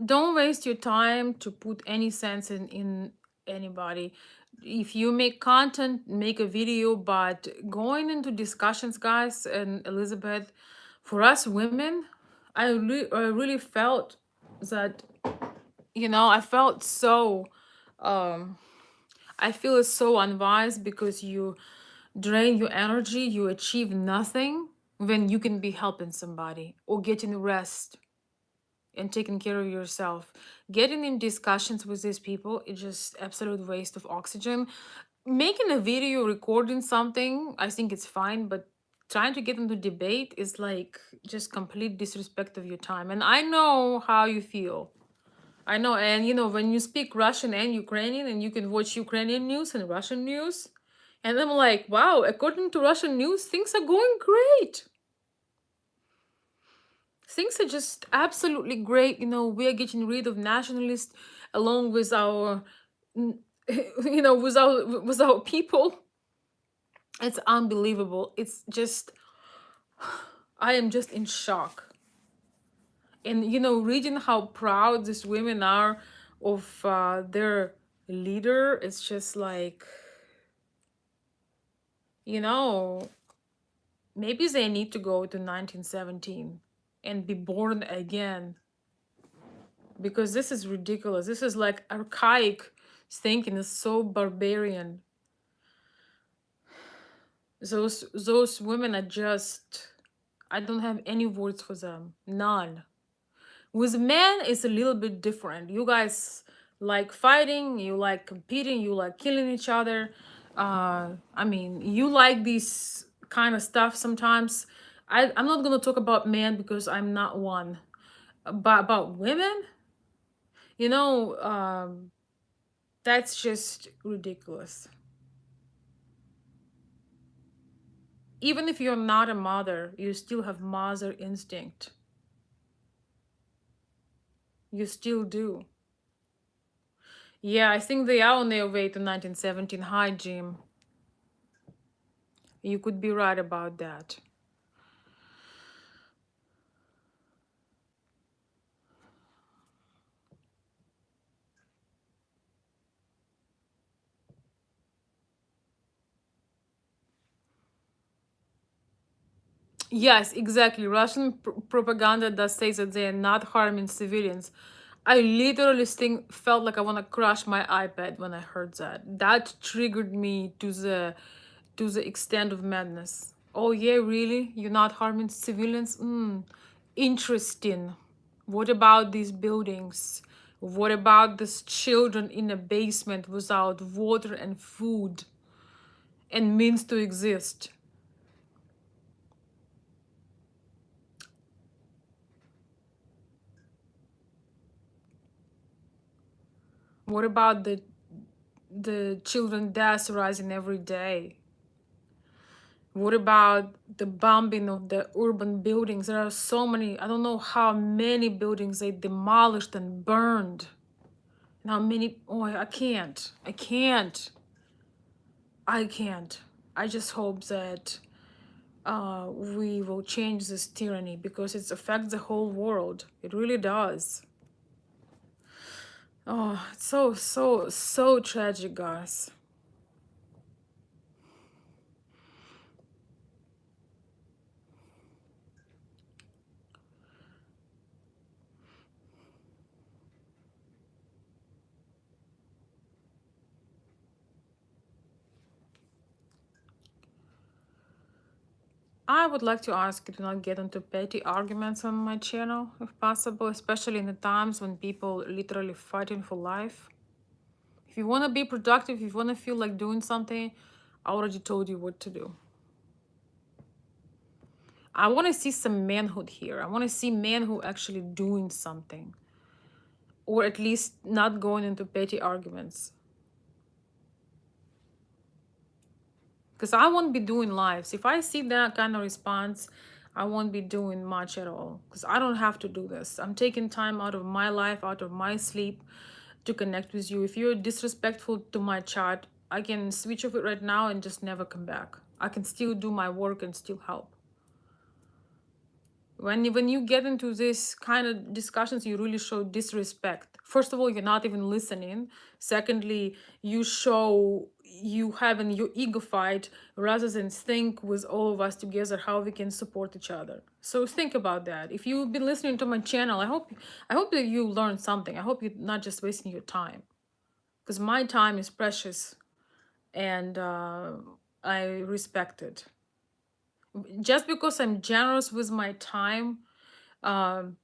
don't waste your time to put any sense in anybody. If you make content, make a video, but going into discussions, guys and Elizabeth, for us women, I really felt that, I felt so, um I feel it's so unwise, because you drain your energy, you achieve nothing when you can be helping somebody or getting rest and taking care of yourself. Getting in discussions with these people is just absolute waste of oxygen. Making a video, recording something, I think it's fine, but trying to get into debate is like just complete disrespect of your time. And I know how you feel. I know, and when you speak Russian and Ukrainian, and you can watch Ukrainian news and Russian news, and I'm like, wow, according to Russian news, things are going great. Things are just absolutely great. We are getting rid of nationalists along with our, with our people. It's unbelievable. It's just, I am just in shock. And reading how proud these women are of their leader, it's just like, you know maybe they need to go to 1917 and be born again, because this is ridiculous. This is like archaic thinking, is so barbarian. Those women are just, I don't have any words for them, none. With men, it's a little bit different. You guys like fighting, you like competing, you like killing each other. I mean, you like this kind of stuff sometimes. I'm not gonna talk about men because I'm not one. But about women, you know, um, that's just ridiculous. Even if you're not a mother, you still have mother instinct. You still do. Yeah, I think they are on their way to 1917. Hi, Jim. You could be right about that. Yes, exactly. Russian propaganda does say that they are not harming civilians. I literally felt like I want to crush my iPad when I heard that. That triggered me to the extent of madness. Oh yeah, really? You're not harming civilians? Interesting. What about these buildings? What about these children in a basement without water and food and means to exist? What about the children deaths rising every day? What about the bombing of the urban buildings? There are so many, I don't know how many buildings they demolished and burned. And how many, oh, I can't. I can't. I can't. I just hope that we will change this tyranny, because it affects the whole world. It really does. Oh, it's so, so, so tragic, guys. I would like to ask you to not get into petty arguments on my channel, if possible, especially in the times when people literally fighting for life. If you want to be productive, if you want to feel like doing something, I already told you what to do. I want to see some manhood here. I want to see men who actually doing something, or at least not going into petty arguments. Because I won't be doing lives. If I see that kind of response, I won't be doing much at all. Because I don't have to do this. I'm taking time out of my life, out of my sleep, to connect with you. If you're disrespectful to my chat, I can switch off it right now and just never come back. I can still do my work and still help. When you get into this kind of discussions, you really show disrespect. First of all, you're not even listening. Secondly, you show you having your ego fight rather than think with all of us together how we can support each other. So think about that. If you've been listening to my channel, I hope that you learned something. I hope you're not just wasting your time, because my time is precious, and I respect it. Just because I'm generous with my time, um,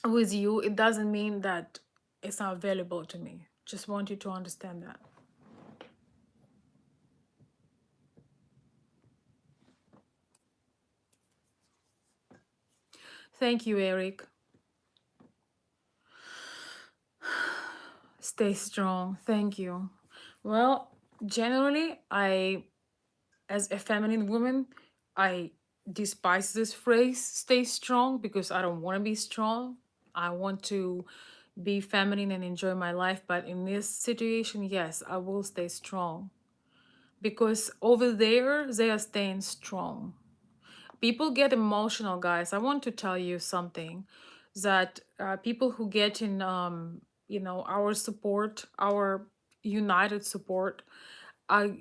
with you, it doesn't mean that it's not valuable to me. Just want you to understand that. Thank you, Eric. Stay strong. Thank you. Well, generally, as a feminine woman, I despise this phrase, stay strong, because I don't want to be strong. I want to be feminine and enjoy my life. But in this situation, yes, I will stay strong, because over there, they are staying strong. People get emotional, guys. I want to tell you something, that people who get in our support, our united support, I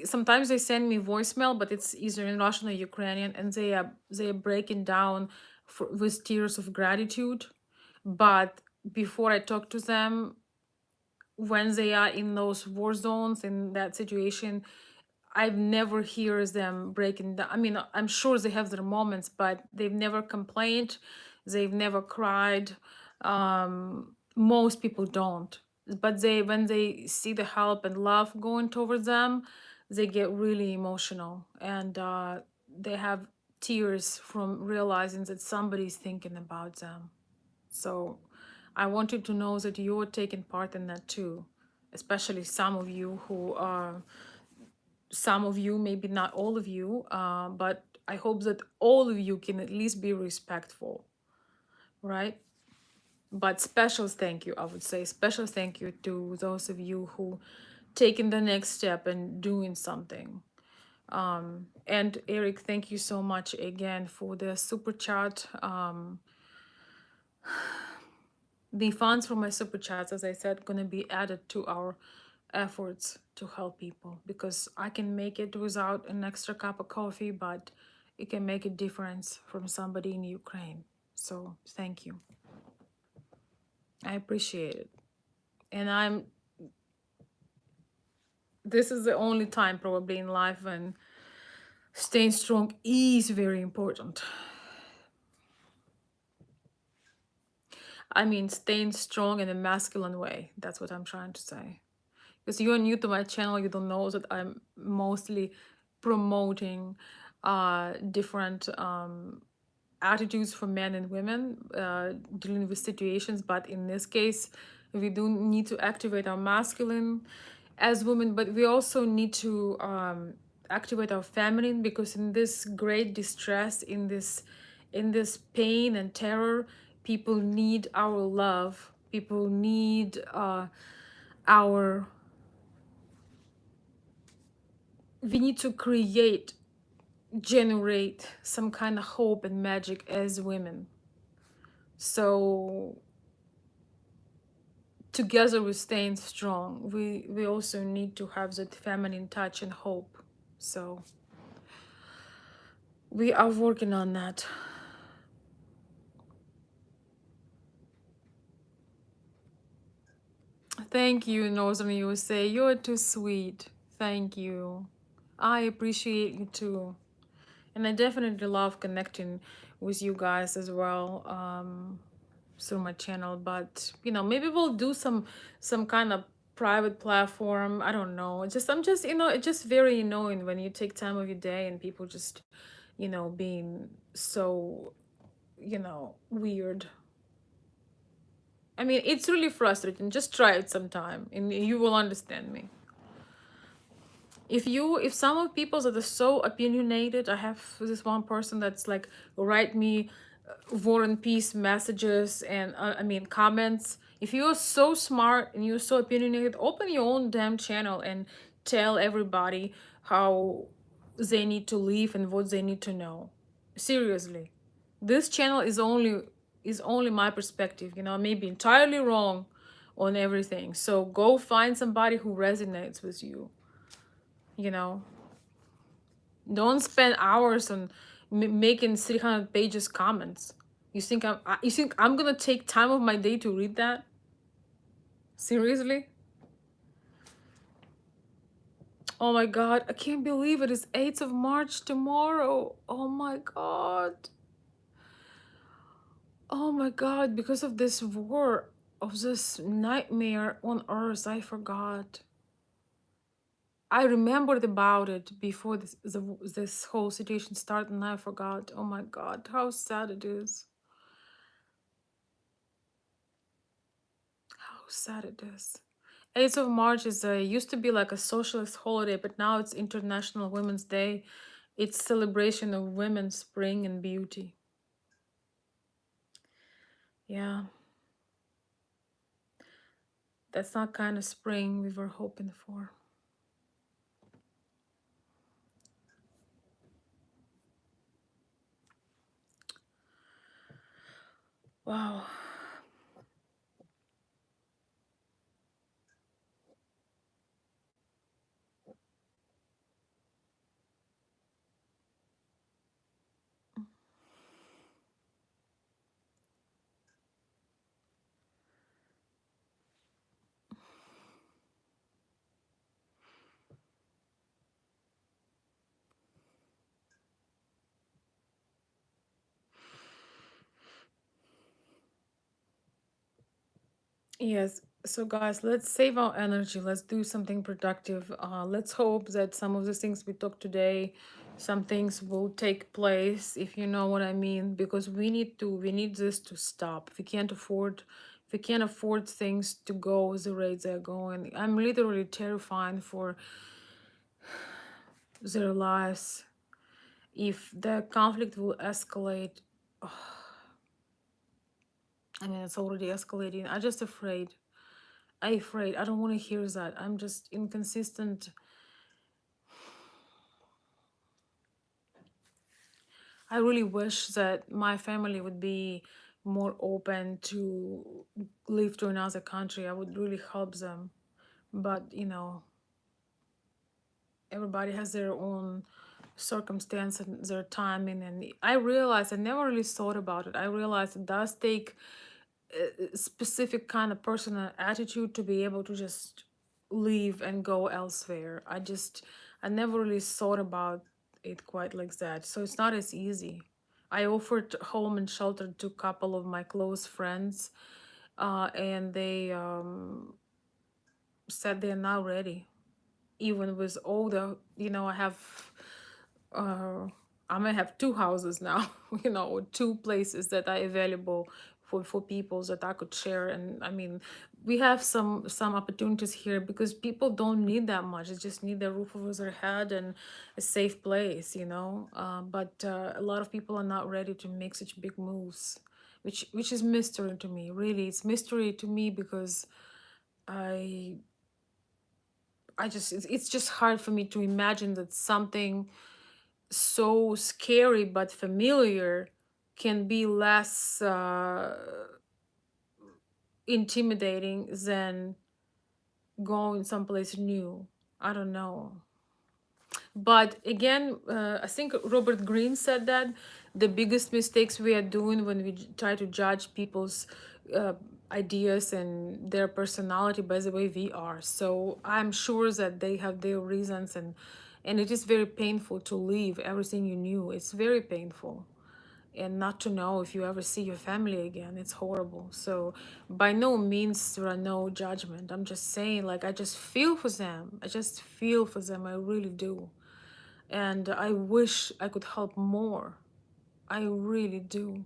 sometimes they send me voicemail, but it's either in Russian or Ukrainian, and they are breaking down with tears of gratitude. But before I talk to them, when they are in those war zones, in that situation, I've never hear them breaking down. I mean, I'm sure they have their moments, but they've never complained. They've never cried. Most people don't. But when they see the help and love going towards them, they get really emotional, and they have tears from realizing that somebody's thinking about them. So I wanted to know that you're taking part in that too, especially some of you, maybe not all of you, but I hope that all of you can at least be respectful, right? But special thank you, I would say, special thank you to those of you who taking the next step and doing something. And Eric, thank you so much again for the super chat. The funds from my super chats, as I said, gonna be added to our efforts to help people, because I can make it without an extra cup of coffee, but it can make a difference from somebody in Ukraine. So thank you. I appreciate it. And this is the only time probably in life when staying strong is very important. I mean, staying strong in a masculine way. That's what I'm trying to say. Because you're new to my channel, you don't know that I'm mostly promoting different attitudes for men and women dealing with situations. But in this case, we do need to activate our masculine as women, but we also need to activate our feminine, because in this great distress, in this pain and terror, people need our love. People need our we need to generate some kind of hope and magic as women. So together with staying strong, we also need to have that feminine touch and hope. So we are working on that. Thank you, Northern USA. You're too sweet. Thank you. I appreciate you too. And I definitely love connecting with you guys as well, through my channel. But maybe we'll do some kind of private platform. I don't know. It's just very annoying when you take time of your day and people just being so weird. I mean, it's really frustrating. Just try it sometime and you will understand me. If some of people that are so opinionated, I have this one person that's like write me war and peace messages and I mean comments. If you're so smart and you're so opinionated, open your own damn channel and tell everybody how they need to live and what they need to know. Seriously. This channel is only my perspective, you know. I may be entirely wrong on everything. So go find somebody who resonates with you, you know. Don't spend hours on making 300 pages comments. You think I'm gonna take time of my day to read that? Seriously? Oh my god, I can't believe it is 8th of March tomorrow. Oh my god. Oh my god, because of this war, of this nightmare on earth, I forgot. I remembered about it before this whole situation started, and I forgot. Oh my god, how sad it is. How sad it is. 8th of March is used to be like a socialist holiday, but now it's International Women's Day. It's celebration of women's spring and beauty. Yeah, that's not kind of spring we were hoping for. Wow. Yes. So, guys, let's save our energy. Let's do something productive. Let's hope that some of the things we talked today, some things will take place, if you know what I mean, because we need this to stop. We can't afford things to go the rate they're going. I'm literally terrified for their lives. If the conflict will escalate, I mean, it's already escalating. I'm just afraid. I'm afraid. I don't want to hear that. I'm just inconsistent. I really wish that my family would be more open to live to another country. I would really help them. But, you know, everybody has their own circumstance and their timing. And I realized I never really thought about it. I realized it does take a specific kind of personal attitude to be able to just leave and go elsewhere. I never really thought about it quite like that. So it's not as easy. I offered home and shelter to a couple of my close friends, and they said they're not ready. Even with all the, you know, uh, I may have two houses now, you know, two places that are available for people that I could share. And I mean, we have some opportunities here because people don't need that much. They just need a roof over their head and a safe place, you know. But a lot of people are not ready to make such big moves, which is mystery to me. Really, it's mystery to me because I it's just hard for me to imagine that something so scary but familiar can be less intimidating than going someplace new. I don't know. But again, I think Robert Greene said that the biggest mistakes we are doing when we try to judge people's uh, ideas and their personality by the way we are. So I'm sure that they have their reasons, and it is very painful to leave everything you knew. It's very painful. And not to know if you ever see your family again, it's horrible. So by no means there are no judgment. I'm just saying, like, I just feel for them. I just feel for them. I really do. And I wish I could help more. I really do.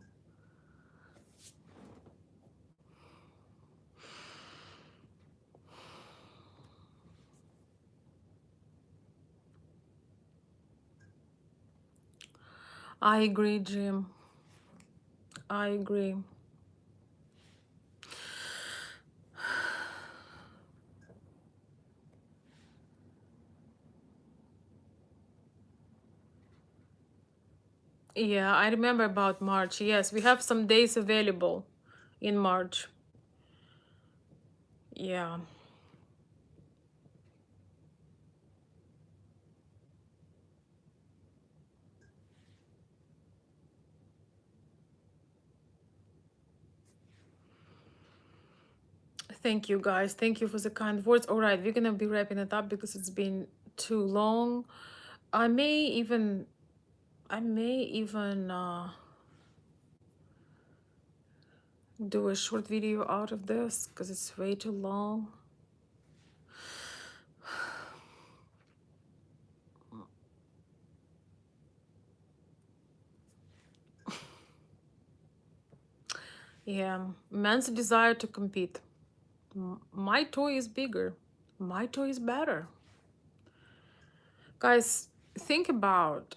I agree, Jim. I agree. Yeah, I remember about March. Yes, we have some days available in March. Yeah. Thank you guys. Thank you for the kind words. All right, we're gonna be wrapping it up because it's been too long. I may even I may even do a short video out of this because it's way too long. Yeah, man's desire to compete. My toy is bigger. My toy is better. Guys, think about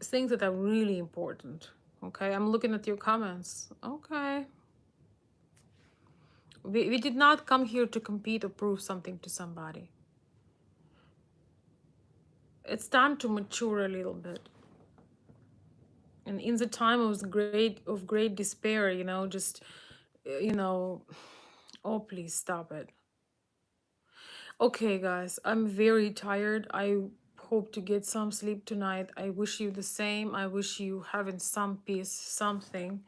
things that are really important. Okay, I'm looking at your comments. Okay. We did not come here to compete or prove something to somebody. It's time to mature a little bit. And in the time of great despair, just you know, oh please stop it. Okay, guys, I'm very tired. I hope to get some sleep tonight. I wish you the same. I wish you having some peace, something.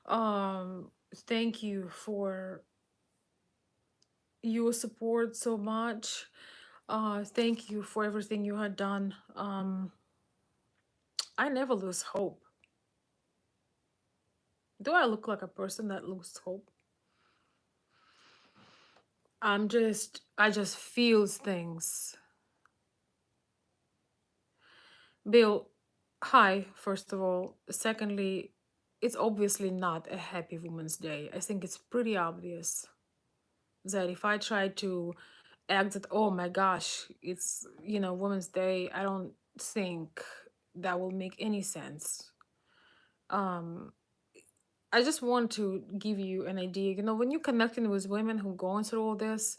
Thank you for your support so much. Thank you for everything you had done. I never lose hope. Do I look like a person that loses hope? I just feels things. Bill, hi, first of all. Secondly, it's obviously not a happy Women's Day. I think it's pretty obvious that if I try to act that, oh my gosh, it's, Women's Day, I don't think that will make any sense. Um, I just want to give you an idea. When you're connecting with women who going through all this,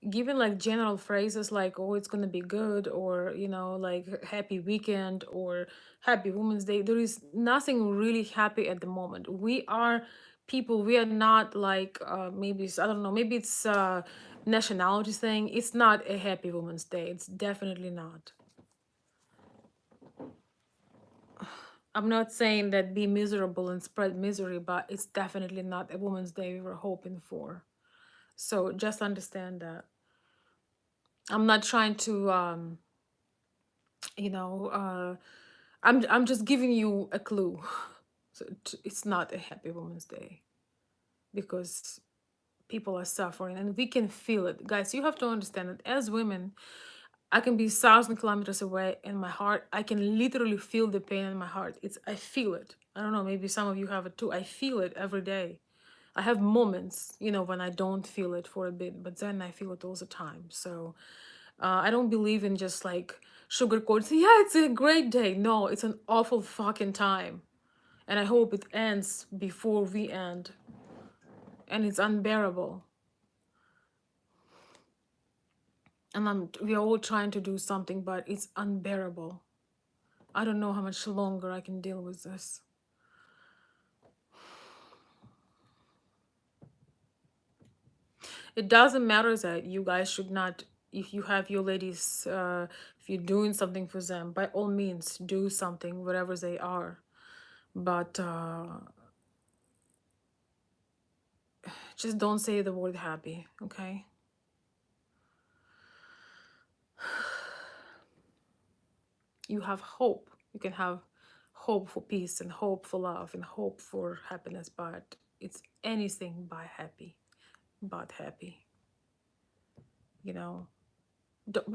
given like general phrases like oh it's gonna be good, or like happy weekend or happy Women's Day, there is nothing really happy at the moment. We are people, we are not like maybe I don't know, maybe it's nationality thing. It's not a happy Women's Day. It's definitely not. I'm not saying that be miserable and spread misery, but it's definitely not a Women's Day we were hoping for. So just understand that. I'm not trying to you know I'm just giving you a clue. So it's not a happy Women's Day because people are suffering and we can feel it. Guys, you have to understand that as women, I can be 1,000 kilometers away in my heart. I can literally feel the pain in my heart. I feel it. I don't know, maybe some of you have it too. I feel it every day. I have moments, when I don't feel it for a bit, but then I feel it all the time. So I don't believe in just like sugarcoat. Say, yeah, it's a great day. No, it's an awful fucking time. And I hope it ends before we end. And it's unbearable. And we are all trying to do something, but it's unbearable. I don't know how much longer I can deal with this. It doesn't matter that you guys should not, if you have your ladies, if you're doing something for them, by all means, do something, whatever they are. But just don't say the word happy, okay? You have hope. You can have hope for peace and hope for love and hope for happiness, but it's anything but happy, you know?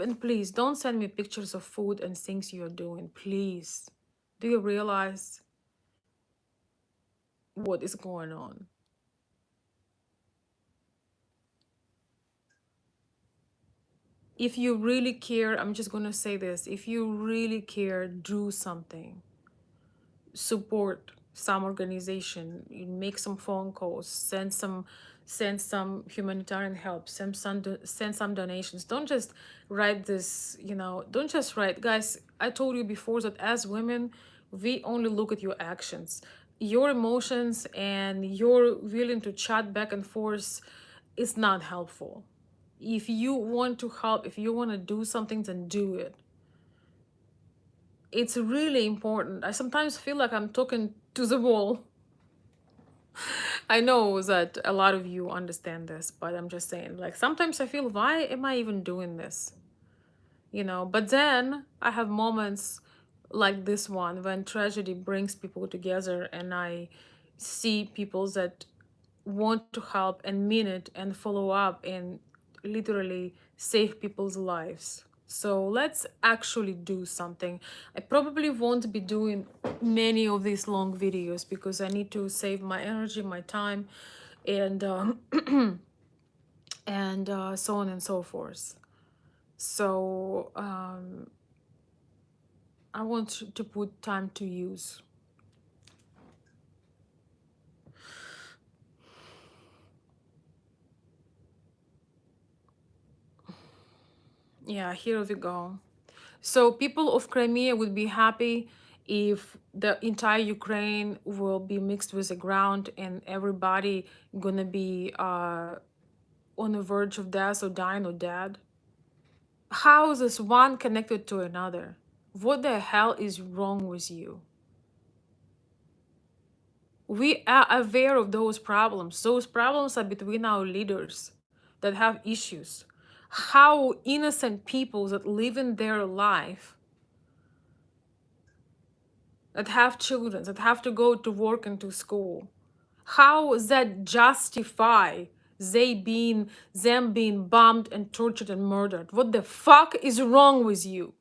And please don't send me pictures of food and things you're doing, please. Do you realize what is going on? If you really care, I'm just gonna say this, if you really care, do something. Support some organization, you make some phone calls, send some humanitarian help, send some donations. Don't just write this, don't just write. Guys, I told you before that as women, We only look at your actions. Your emotions and your willing to chat back and forth is not helpful. If you want to help, if you want to do something, then do it. It's really important. I sometimes feel like I'm talking to the wall. I know that a lot of you understand this, but I'm just saying, like, sometimes I feel, why am I even doing this? But then I have moments like this one when tragedy brings people together, and I see people that want to help and mean it and follow up and literally save people's lives. So let's actually do something. I probably won't be doing many of these long videos because I need to save my energy, my time, and and so on and so forth. So I want to put time to use. Yeah, here we go. So people of Crimea would be happy if the entire Ukraine will be mixed with the ground and everybody gonna be on the verge of death or dying or dead. How is this one connected to another? What the hell is wrong with you? We are aware of those problems. Those problems are between our leaders that have issues. How innocent people that live in their life, that have children, that have to go to work and to school, how does that justify them being bombed and tortured and murdered? What the fuck is wrong with you?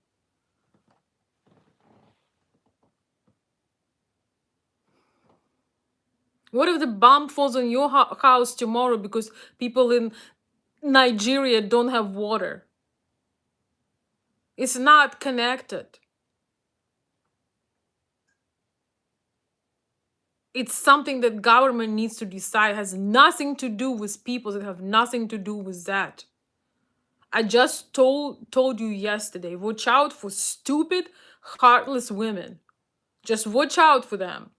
What if the bomb falls on your house tomorrow because people in Nigeria don't have water? It's not connected. It's something that government needs to decide. It has nothing to do with people, that have nothing to do with that. I just told you yesterday, watch out for stupid, heartless women. Just watch out for them.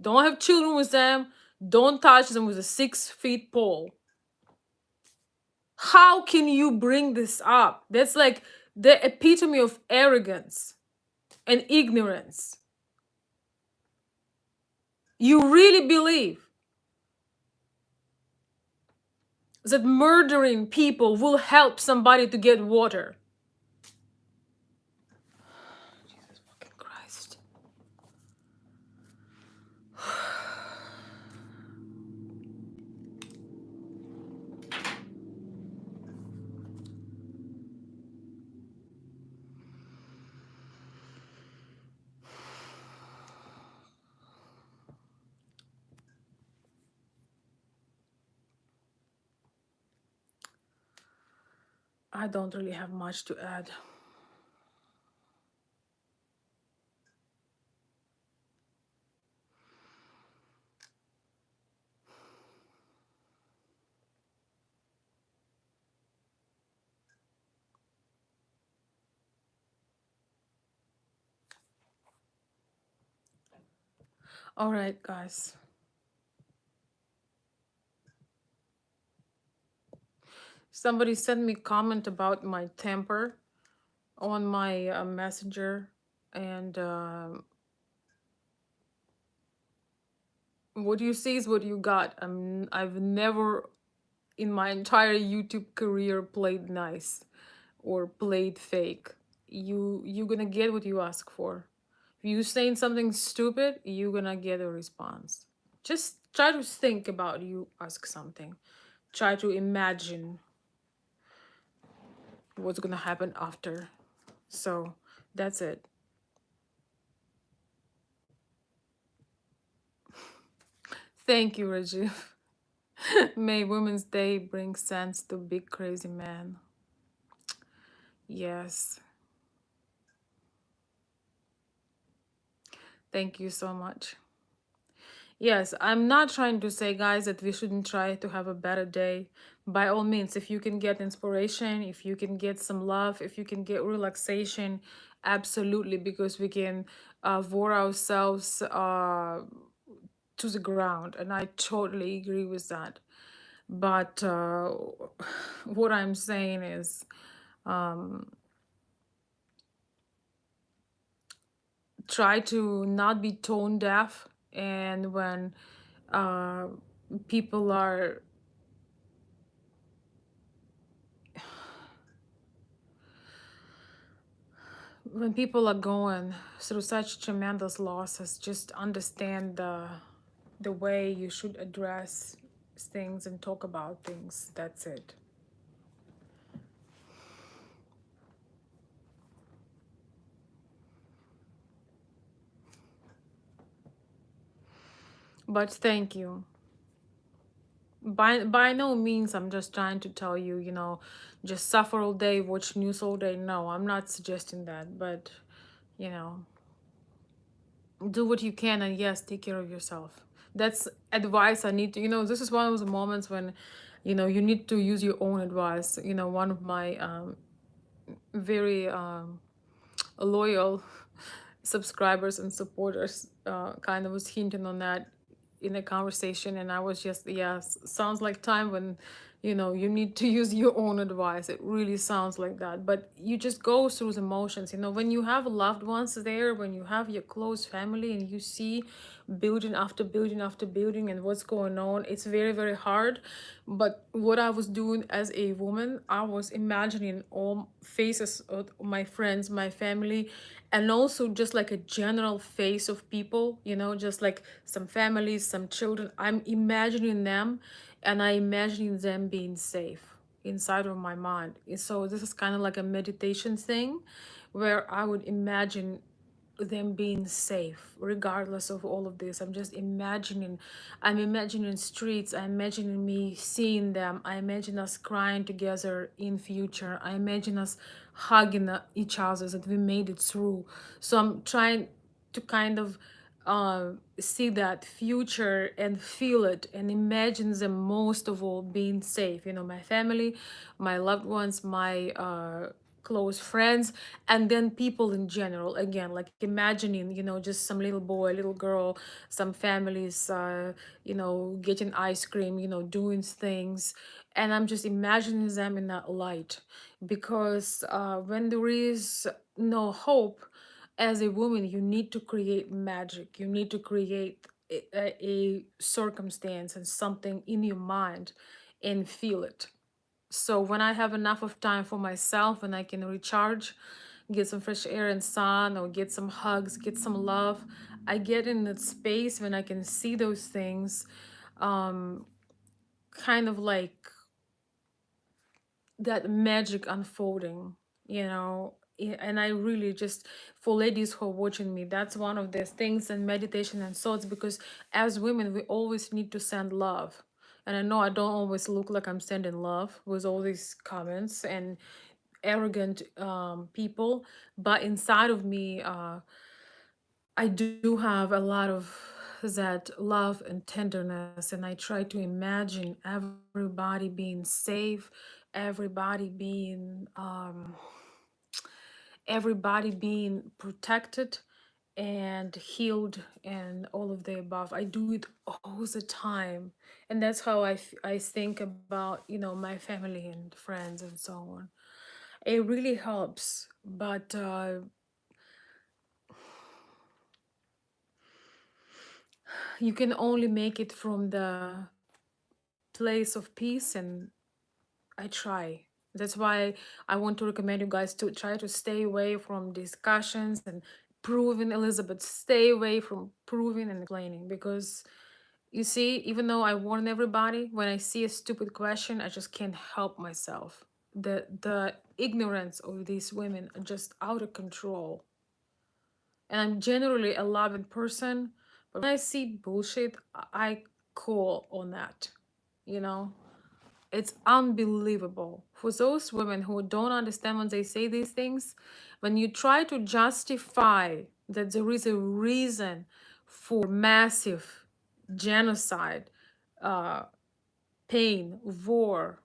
Don't have children with them. Don't touch them with a 6 feet pole. How can you bring this up? That's like the epitome of arrogance and ignorance. You really believe that murdering people will help somebody to get water? Jesus fucking Christ. I don't really have much to add. All right, guys. Somebody sent me comment about my temper on my messenger, and what you see is what you got. I've never in my entire YouTube career played nice or played fake. You're gonna get what you ask for. If you saying something stupid, you're gonna get a response. Just try to think about you ask something. Try to imagine what's gonna happen after. So that's it. Thank you, Rajiv. May Women's Day bring sense to big crazy man. Yes. Thank you so much. Yes, I'm not trying to say, guys, that we shouldn't try to have a better day. By all means, if you can get inspiration, if you can get some love, if you can get relaxation, absolutely, because we can wore ourselves to the ground, and I totally agree with that. But what I'm saying is, try to not be tone deaf, and when uh, people are going through such tremendous losses, just understand the way you should address things and talk about things. That's it. But thank you. By no means I'm just trying to tell you, just suffer all day, watch news all day. No, I'm not suggesting that. But you know, do what you can, and yes, take care of yourself. That's advice I need to. This is one of those moments when, you need to use your own advice. One of my very loyal subscribers and supporters kind of was hinting on that in a conversation, and I was just, yes, sounds like time when you need to use your own advice. It really sounds like that. But you just go through the motions. When you have loved ones there, when you have your close family, and you see building after building after building and what's going on, it's very, very hard. But what I was doing as a woman, I was imagining all faces of my friends, my family, and also just like a general face of people, just like some families, some children. I'm imagining them, and I imagining them being safe inside of my mind. So this is kind of like a meditation thing, where I would imagine them being safe regardless of all of this. I'm imagining streets, I'm imagining me seeing them, I imagine us crying together in future, I imagine us hugging each other, that we made it through. So I'm trying to kind of see that future and feel it and imagine them, most of all, being safe. My family, my loved ones, my close friends, and then people in general. Again, like imagining, just some little boy, little girl, some families, getting ice cream, doing things. And I'm just imagining them in that light, because when there is no hope, as a woman, you need to create magic. You need to create a circumstance and something in your mind and feel it. So when I have enough of time for myself and I can recharge, get some fresh air and sun, or get some hugs, get some love, I get in that space when I can see those things, um, kind of like that magic unfolding, and I really just, for ladies who are watching me, that's one of the things in meditation and thoughts, because as women, we always need to send love. And I know I don't always look like I'm sending love with all these comments and arrogant people, but inside of me, I do have a lot of that love and tenderness, and I try to imagine everybody being safe, everybody being protected and healed, and all of the above. I do it all the time, and that's how I think about my family and friends and so on. It really helps, but you can only make it from the place of peace, and I try. That's why I want to recommend you guys to try to stay away from discussions and proving. Elizabeth, stay away from proving and explaining, because you see, even though I warn everybody, when I see a stupid question, I just can't help myself. The ignorance of these women are just out of control. And I'm generally a loving person, but when I see bullshit, I call on that. You know, it's unbelievable. For those women who don't understand when they say these things, when you try to justify that there is a reason for massive genocide, uh, pain, war,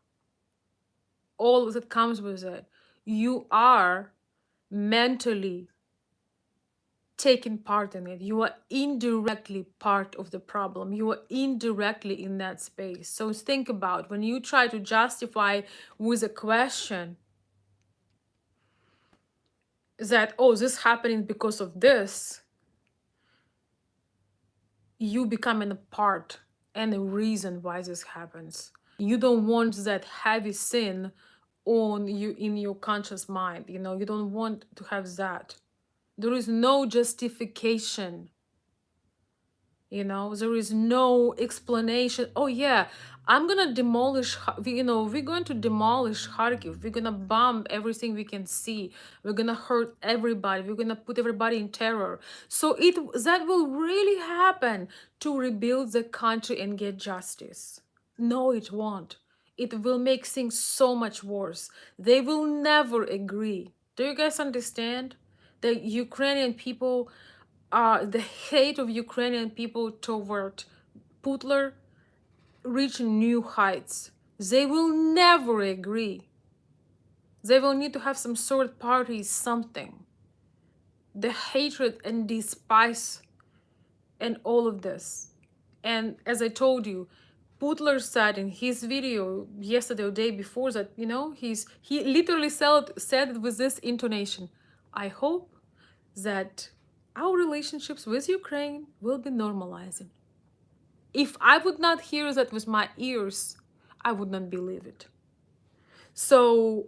all that comes with it, you are mentally taking part in it. You are indirectly part of the problem. You are indirectly in that space. So think about when you try to justify with a question that, oh, this happening because of this, you becoming a part and a reason why this happens. You don't want that heavy sin on you in your conscious mind. You don't want to have that. There is no justification. There is no explanation. Oh yeah, I'm gonna demolish, we're going to demolish Kharkiv. We're gonna bomb everything we can see. We're gonna hurt everybody. We're gonna put everybody in terror. So that will really happen to rebuild the country and get justice. No, it won't. It will make things so much worse. They will never agree. Do you guys understand? The Ukrainian people, the hate of Ukrainian people toward Putler reach new heights. They will never agree. They will need to have some third party, something. The hatred and despise and all of this. And as I told you, Putler said in his video yesterday or day before that, he literally said it with this intonation. I hope that our relationships with Ukraine will be normalizing. If I would not hear that with my ears, I would not believe it. So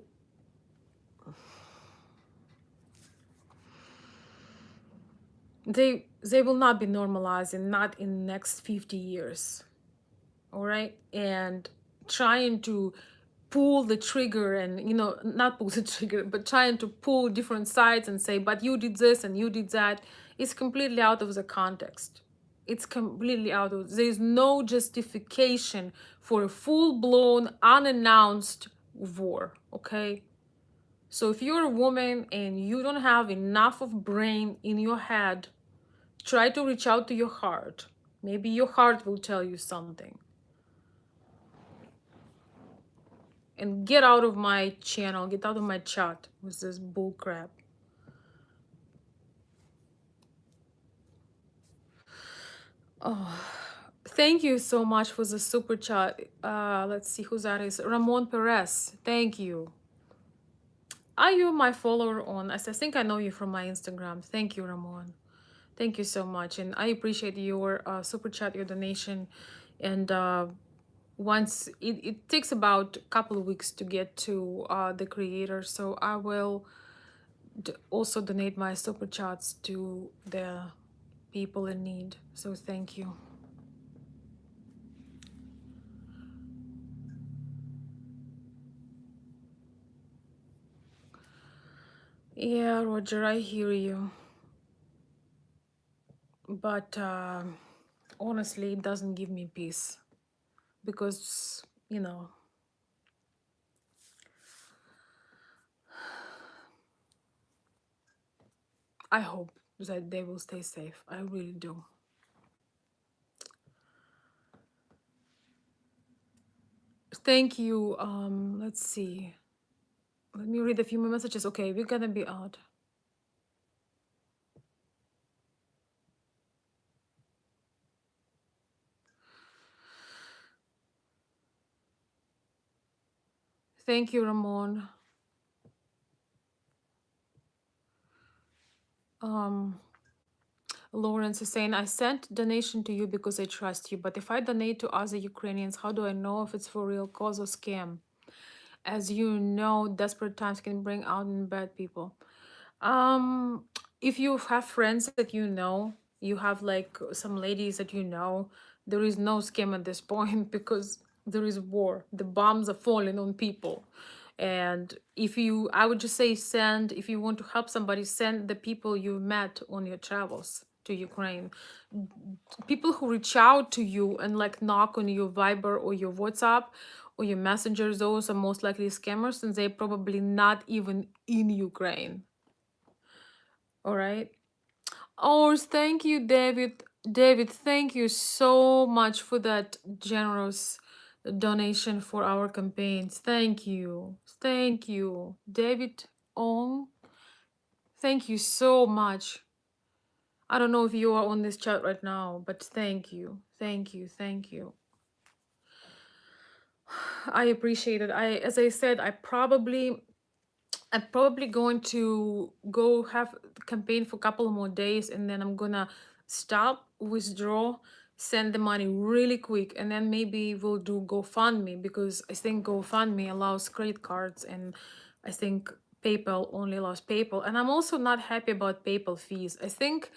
they will not be normalizing, not in the next 50 years. All right? And trying to pull the trigger and, not pull the trigger, but trying to pull different sides and say, but you did this and you did that, is completely out of the context. It's completely out of, there's no justification for a full-blown, unannounced war, okay? So if you're a woman and you don't have enough of brain in your head, try to reach out to your heart. Maybe your heart will tell you something. And get out of my channel, get out of my chat with this bull crap. Oh, thank you so much for the super chat. Let's see who that is. Ramon Perez, thank you. Are you my follower on? I think I know you from my Instagram. Thank you, Ramon. Thank you so much, and I appreciate your super chat, your donation, and once it takes about a couple of weeks to get to the creator, so I will also donate my super chats to the people in need. So thank you. Yeah, Roger, I hear you. But honestly, it doesn't give me peace because, I hope that they will stay safe. I really do. Thank you. Let's see. Let me read a few more messages. Okay, we're gonna be out. Thank you, Ramon. Lawrence is saying, I sent donation to you because I trust you, but if I donate to other Ukrainians, how do I know if it's for real cause or scam? As you know, desperate times can bring out bad people. If you have friends that you have like some ladies that there is no scam at this point because there is war. The bombs are falling on people. And I would just say if you want to help somebody, send the people you met on your travels to Ukraine. People who reach out to you and like knock on your Viber or your WhatsApp or your messengers, those are most likely scammers, and they're probably not even in Ukraine. All right. Oh, thank you, David. David, thank you so much for that generous donation for our campaigns. Thank you. Thank you. David Ong, thank you so much. I don't know if you are on this chat right now, but thank you. Thank you. Thank you. I appreciate it. As I said, I'm probably going to go have the campaign for a couple more days, and then I'm gonna stop, withdraw, send the money really quick, and then maybe we'll do GoFundMe, because I think GoFundMe allows credit cards, and I think PayPal only allows PayPal. And I'm also not happy about PayPal fees. I think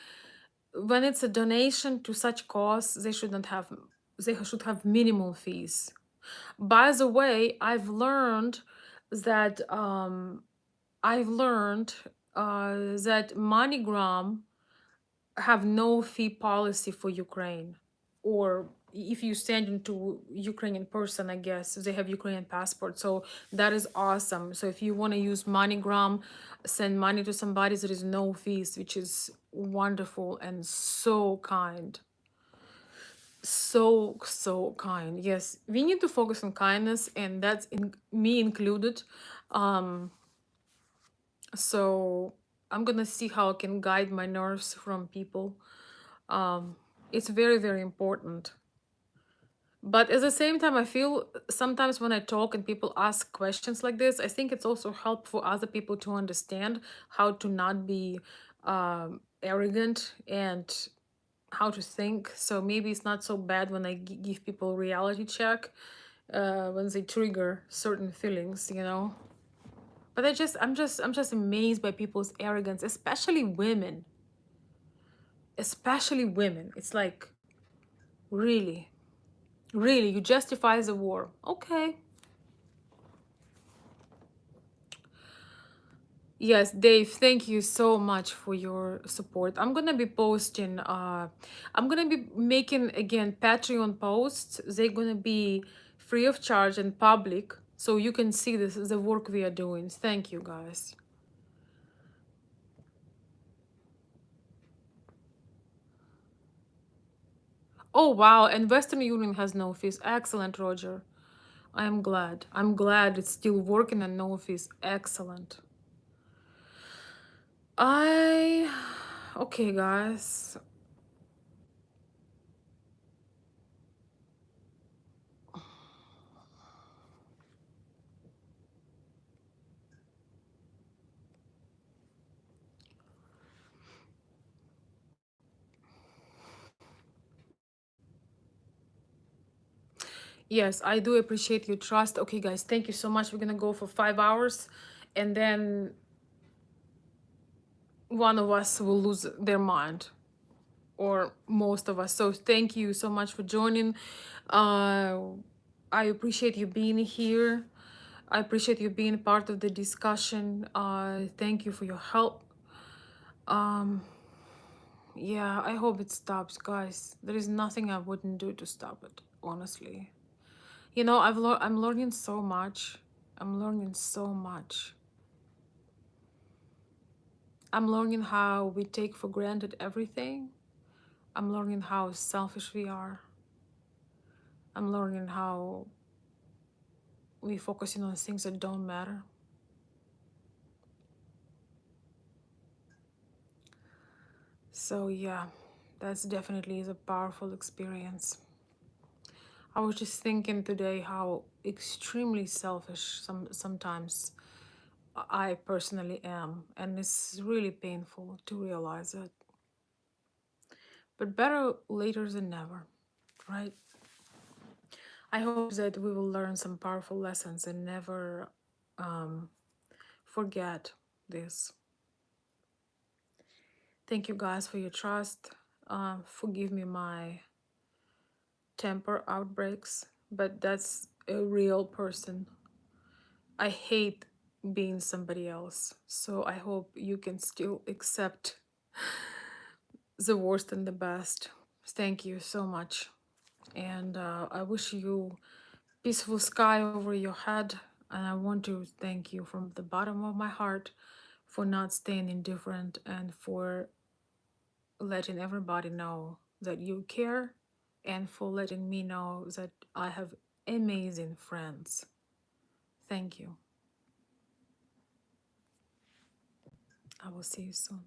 when it's a donation to such cause, they should have minimum fees. By the way, that I've learned that MoneyGram have no fee policy for Ukraine, or if you send into Ukrainian person, I guess they have Ukrainian passport. So that is awesome. So if you want to use MoneyGram, send money to somebody, there is no fees, which is wonderful and so kind. So kind. Yes, we need to focus on kindness, and that's me included. Um, so I'm gonna see how I can guide my nerves from people. um it's very, very important. But at the same time, I feel sometimes when I talk and people ask questions like this, I think it's also help for other people to understand how to not be arrogant, and how to think. So maybe it's not so bad when I give people reality check when they trigger certain feelings, you know. But I'm just amazed by people's arrogance, especially women. Especially women. It's like, really, really, you justify the war. Okay. Yes, Dave, thank you so much for your support. I'm gonna be posting, I'm gonna be making again Patreon posts. They're gonna be free of charge and public, so you can see the work we are doing. Thank you, guys. Oh wow, and Western Union has no fees. Excellent, Roger. I'm glad. I'm glad it's still working and no fees. Excellent. I okay, guys. Yes, I do appreciate your trust. Okay, guys, thank you so much. We're gonna go for 5 hours, and then one of us will lose their mind, or most of us. So thank you so much for joining. Uh, I appreciate you being here. I appreciate you being part of the discussion. Thank you for your help. Um, yeah, I hope it stops, guys. There is nothing I wouldn't do to stop it, honestly. You know, I'm learning so much. I'm learning so much. I'm learning how we take for granted everything. I'm learning how selfish we are. I'm learning how we focusing on things that don't matter. So yeah, that's definitely is a powerful experience. I was just thinking today how extremely selfish sometimes I personally am, and it's really painful to realize it. But better later than never, right? I hope that we will learn some powerful lessons and never um, forget this. Thank you guys for your trust. Forgive me my temper outbreaks, but that's a real person. I hate being somebody else, so I hope you can still accept the worst and the best. Thank you so much. And I wish you peaceful sky over your head. And I want to thank you from the bottom of my heart for not staying indifferent, and for letting everybody know that you care, and for letting me know that I have amazing friends. Thank you. I will see you soon.